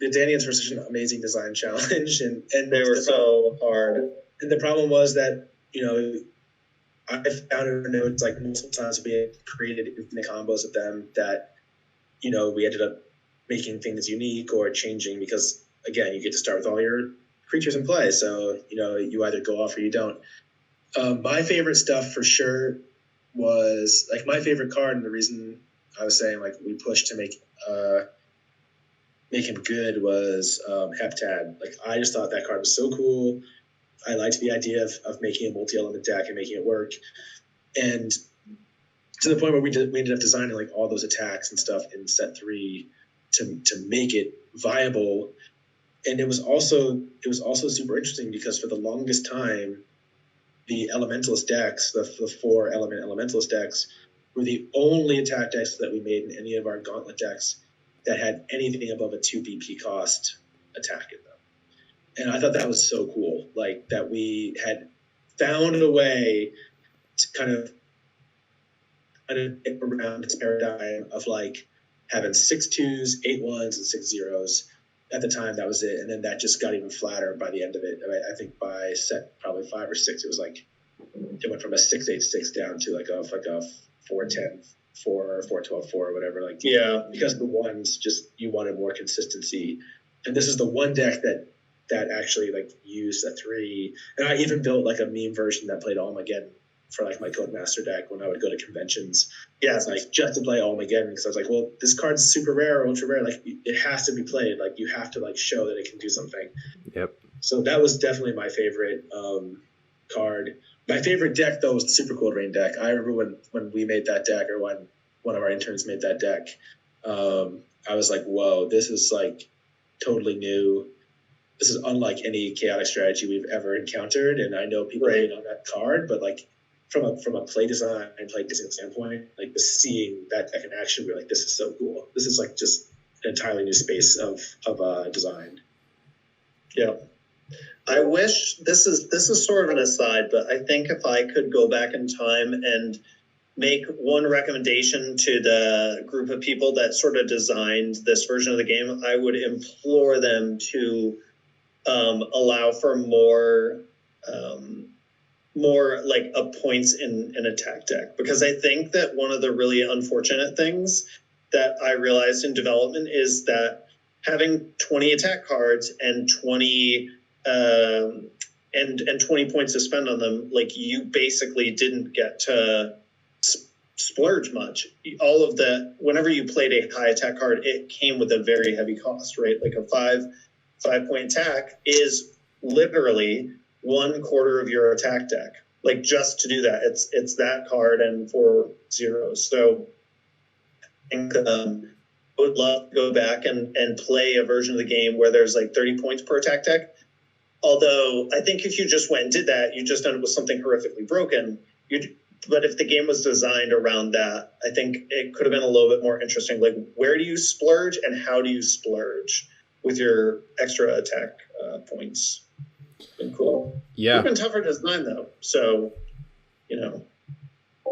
Danians were such an amazing design challenge, and they were so hard. And the problem was that I found in notes like multiple times we had created infinite combos of them that we ended up making things unique or changing, because again you get to start with all your creatures in play, so you either go off or you don't. My favorite stuff for sure was like my favorite card, and the reason I was saying like we pushed to make him good was Heptad. Like I just thought that card was so cool. I liked the idea of making a multi-element deck and making it work, and to the point where we ended up designing like all those attacks and stuff in set 3 to make it viable. And it was also super interesting because for the longest time, the elementalist decks, the 4-element elementalist decks, were the only attack decks that we made in any of our gauntlet decks that had anything above a 2 BP cost attack in them. And I thought that was so cool, like that we had found a way to kind of get around this paradigm of like having 6 2s, 8 1s, and 6 0s. At the time, that was it, and then that just got even flatter by the end of it. I think by set probably 5 or 6, it was like it went from a 6-8-6 down to like a 4-10, 4 or 4-12, 4 or whatever. Like because the ones just you wanted more consistency, and this is the one deck that actually like used a 3. And I even built like a meme version that played Armageddon for like my Codemaster deck when I would go to conventions. Yeah, it's like just to play Armageddon because I was like, well, this card's super rare or ultra rare. Like it has to be played. Like you have to like show that it can do something. Yep. So that was definitely my favorite card. My favorite deck though was the Super Cold Rain deck. I remember when we made that deck, or when one of our interns made that deck. I was like, whoa, this is like totally new. This is unlike any chaotic strategy we've ever encountered. And I know people hate on that card, but like from a play design and play design standpoint, like seeing that deck in action, we're like, this is so cool. This is like just an entirely new space of design. Yeah. I wish this is sort of an aside, but I think if I could go back in time and make one recommendation to the group of people that sort of designed this version of the game, I would implore them to allow for more like a points in an attack deck, because I think that one of the really unfortunate things that I realized in development is that having 20 attack cards and 20 and 20 points to spend on them, like you basically didn't get to splurge much. All of the, whenever you played a high attack card, it came with a very heavy cost, right? Like a 5-point attack is literally 1/4 of your attack deck. Like just to do that, it's that card and 4 zeros. So I think I would love to go back and play a version of the game where there's like 30 points per attack deck. Although I think if you just went and did that, you just end up with something horrifically broken. But if the game was designed around that, I think it could have been a little bit more interesting. Like, where do you splurge and how do you splurge with your extra attack points? Been cool. Yeah. It's been tougher to design though. So, there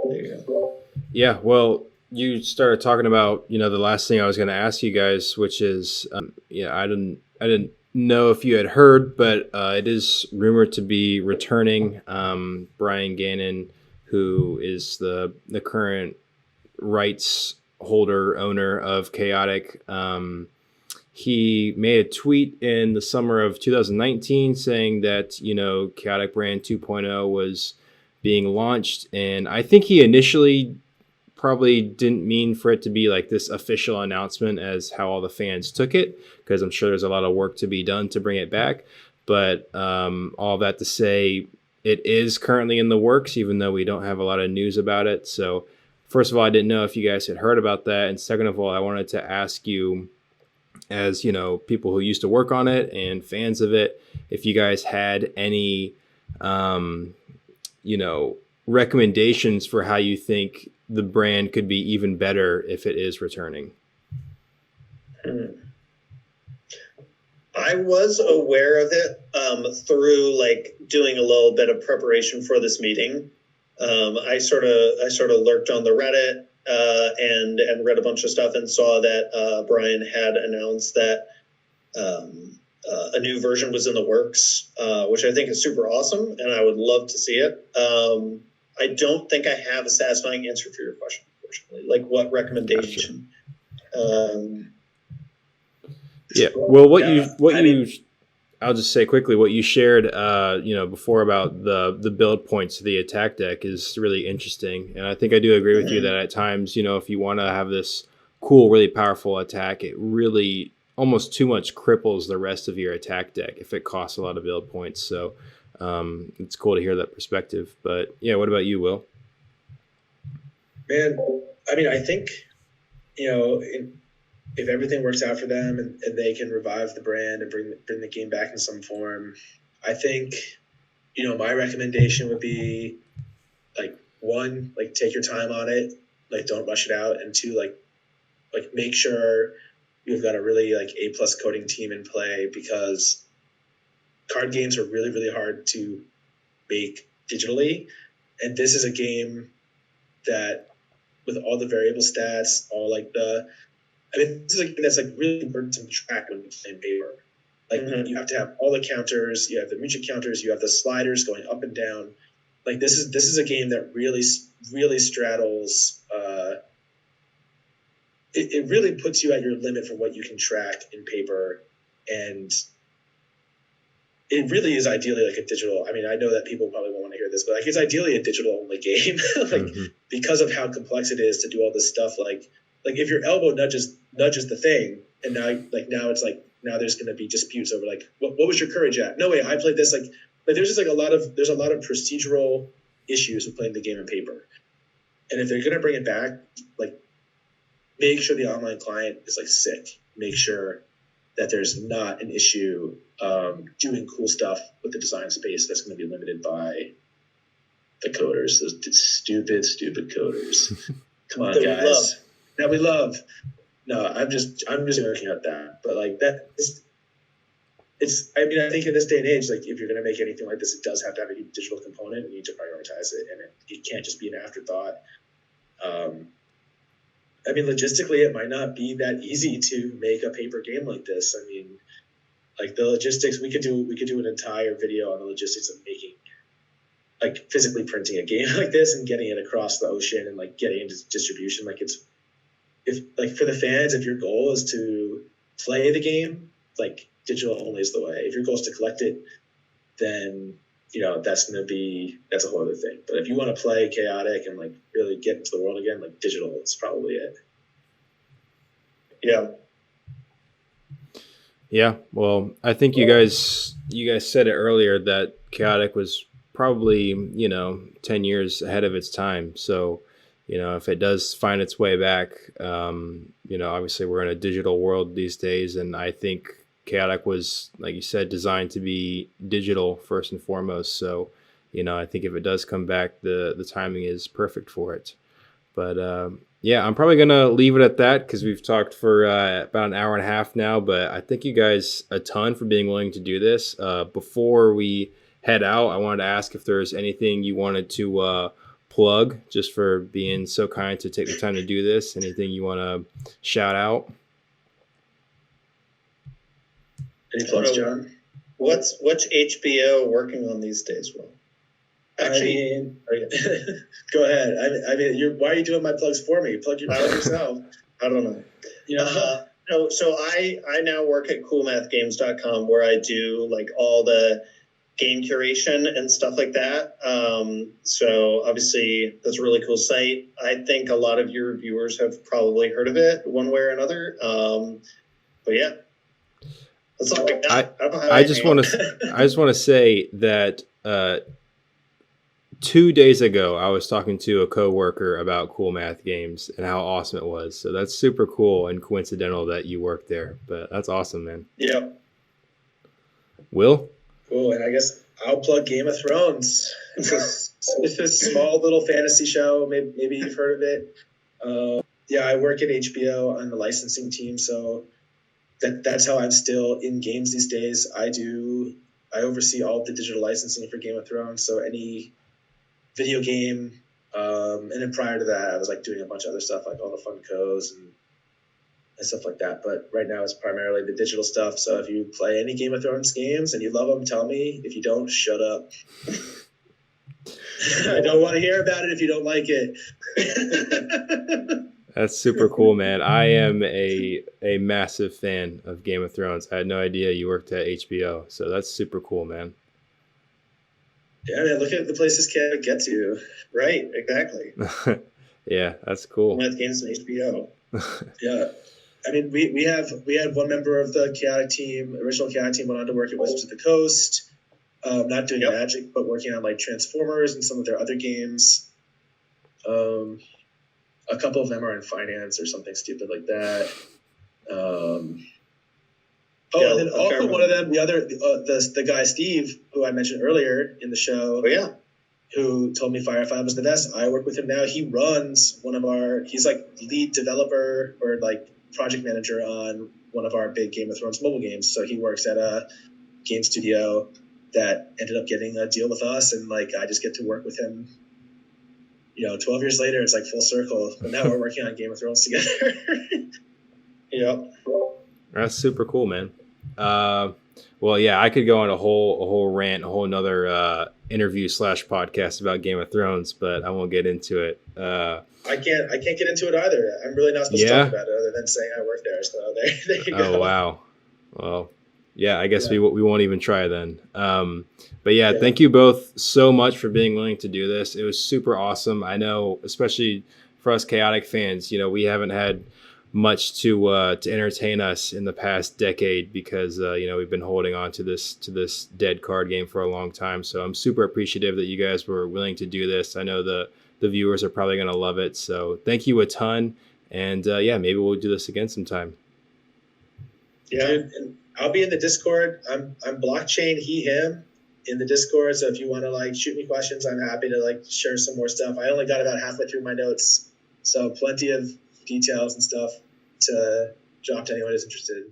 you go. Yeah. Well, you started talking about, the last thing I was going to ask you guys, which is, I didn't know if you had heard, but it is rumored to be returning. Brian Gannon, who is the current rights holder owner of Chaotic, he made a tweet in the summer of 2019 saying that, Chaotic Brand 2.0 was being launched. And I think he initially probably didn't mean for it to be like this official announcement as how all the fans took it, because I'm sure there's a lot of work to be done to bring it back. But all that to say, it is currently in the works, even though we don't have a lot of news about it. So first of all, I didn't know if you guys had heard about that. And second of all, I wanted to ask you, as people who used to work on it and fans of it, if you guys had any, recommendations for how you think the brand could be even better if it is returning. I was aware of it through like doing a little bit of preparation for this meeting. I sort of lurked on the Reddit and read a bunch of stuff and saw that Brian had announced that a new version was in the works, which I think is super awesome, and I would love to see it. I don't think I have a satisfying answer for your question, unfortunately. Like, what recommendation? Yeah. Well, I'll just say quickly what you shared, before about the build points of the attack deck is really interesting, and I think I do agree with you that at times, if you want to have this cool, really powerful attack, it really almost too much cripples the rest of your attack deck if it costs a lot of build points. So it's cool to hear that perspective. But yeah, what about you, Will? Man, I mean, I think if everything works out for them and they can revive the brand and bring the game back in some form, I think, my recommendation would be like, one, like take your time on it, like don't rush it out, and two, like make sure you've got a really like A+ coding team in play, because card games are really, really hard to make digitally, and this is a game that, with all the variable stats, this is a game that's like really burdensome to track when you play in paper. Like you have to have all the counters, you have the music counters, you have the sliders going up and down. Like this is a game that really, really straddles. It really puts you at your limit for what you can track in paper, and it really is ideally like a digital. I mean, I know that people probably won't want to hear this, but like it's ideally a digital only game, like because of how complex it is to do all this stuff. Like if your elbow nudges the thing, and now it's like now there's going to be disputes over like what was your courage at? No way, I played this like there's just like a lot of procedural issues with playing the game in paper, and if they're going to bring it back, like make sure the online client is like sick. Make sure that there's not an issue doing cool stuff with the design space that's going to be limited by the coders, those stupid coders. Come on, guys. That we love. No, I'm just joking at that. But like that is, I think in this day and age, like if you're going to make anything like this, it does have to have a digital component. You need to prioritize it, and it can't just be an afterthought. I mean, logistically, it might not be that easy to make a paper game like this. I mean, like the logistics, we could do an entire video on the logistics of making, like physically printing a game like this and getting it across the ocean and like getting into distribution. Like for the fans, if your goal is to play the game, like digital only is the way. If your goal is to collect it, then that's a whole other thing. But if you want to play chaotic and like really get into the world again, like digital is probably it. Yeah. Yeah. Well, I think you guys said it earlier that chaotic was probably 10 years ahead of its time. So if it does find its way back, obviously we're in a digital world these days, and I think chaotic was, like you said, designed to be digital first and foremost. So, I think if it does come back, the timing is perfect for it. But yeah, I'm probably gonna leave it at that because we've talked for about an hour and a half now. But I thank you guys a ton for being willing to do this. Before we head out, I wanted to ask if there's anything you wanted to plug, just for being so kind to take the time to do this. Anything you want to shout out? Any plugs, John? What's HBO working on these days, Will? Actually, go ahead. Why are you doing my plugs for me? Plug yourself. I don't know. So I now work at coolmathgames.com, where I do like all the game curation and stuff like that. So obviously that's a really cool site. I think a lot of your viewers have probably heard of it one way or another. But yeah. That's all I just want to say that 2 days ago I was talking to a coworker about Cool Math Games and how awesome it was. So that's super cool and coincidental that you work there. But that's awesome, man. Yeah. Will? Cool, and I guess I'll plug Game of Thrones. It's a small little fantasy show. Maybe you've heard of it. Yeah, I work at HBO on the licensing team, so that's how I'm still in games these days. I oversee all the digital licensing for Game of Thrones, so any video game, and then prior to that, I was like doing a bunch of other stuff, like all the Funkos and stuff like that. But right now it's primarily the digital stuff. So if you play any Game of Thrones games and you love them, tell me. If you don't, shut up. I don't want to hear about it if you don't like it. That's super cool, man. I am a massive fan of Game of Thrones. I had no idea you worked at HBO, so that's super cool, man. Yeah, man, look at the places Canada get to. Right, exactly. Yeah, that's cool. With games on HBO. Yeah. I mean, we had one member of the chaotic team, original chaotic team, went on to work at Wizards of the Coast, not doing Magic, but working on like Transformers and some of their other games. A couple of them are in finance or something stupid like that. And then also one of them, the guy Steve, who I mentioned earlier in the show. Oh yeah. Who told me Fire 5 was the best. I work with him now. He runs he's like lead developer or like project manager on one of our big Game of Thrones mobile games. So he works at a game studio that ended up getting a deal with us, and like I just get to work with him. 12 years later, it's like full circle. But now we're working on Game of Thrones together. Yep. That's super cool, man. Well, yeah, I could go on a whole rant, a whole nother interview / podcast about Game of Thrones, but I won't get into it. I can't get into it either. I'm really not supposed to talk about it other than saying I work there. So there you go. Oh wow. Well, yeah, I guess we won't even try then. But yeah, thank you both so much for being willing to do this. It was super awesome. I know, especially for us chaotic fans, we haven't had much to entertain us in the past decade because we've been holding on to this dead card game for a long time. So I'm super appreciative that you guys were willing to do this. I know the viewers are probably going to love it. So thank you a ton. And maybe we'll do this again sometime. Yeah, and I'll be in the Discord. I'm blockchain he him in the Discord. So if you want to like shoot me questions, I'm happy to like share some more stuff. I only got about halfway through my notes, so plenty of details and stuff to drop to anyone who's interested.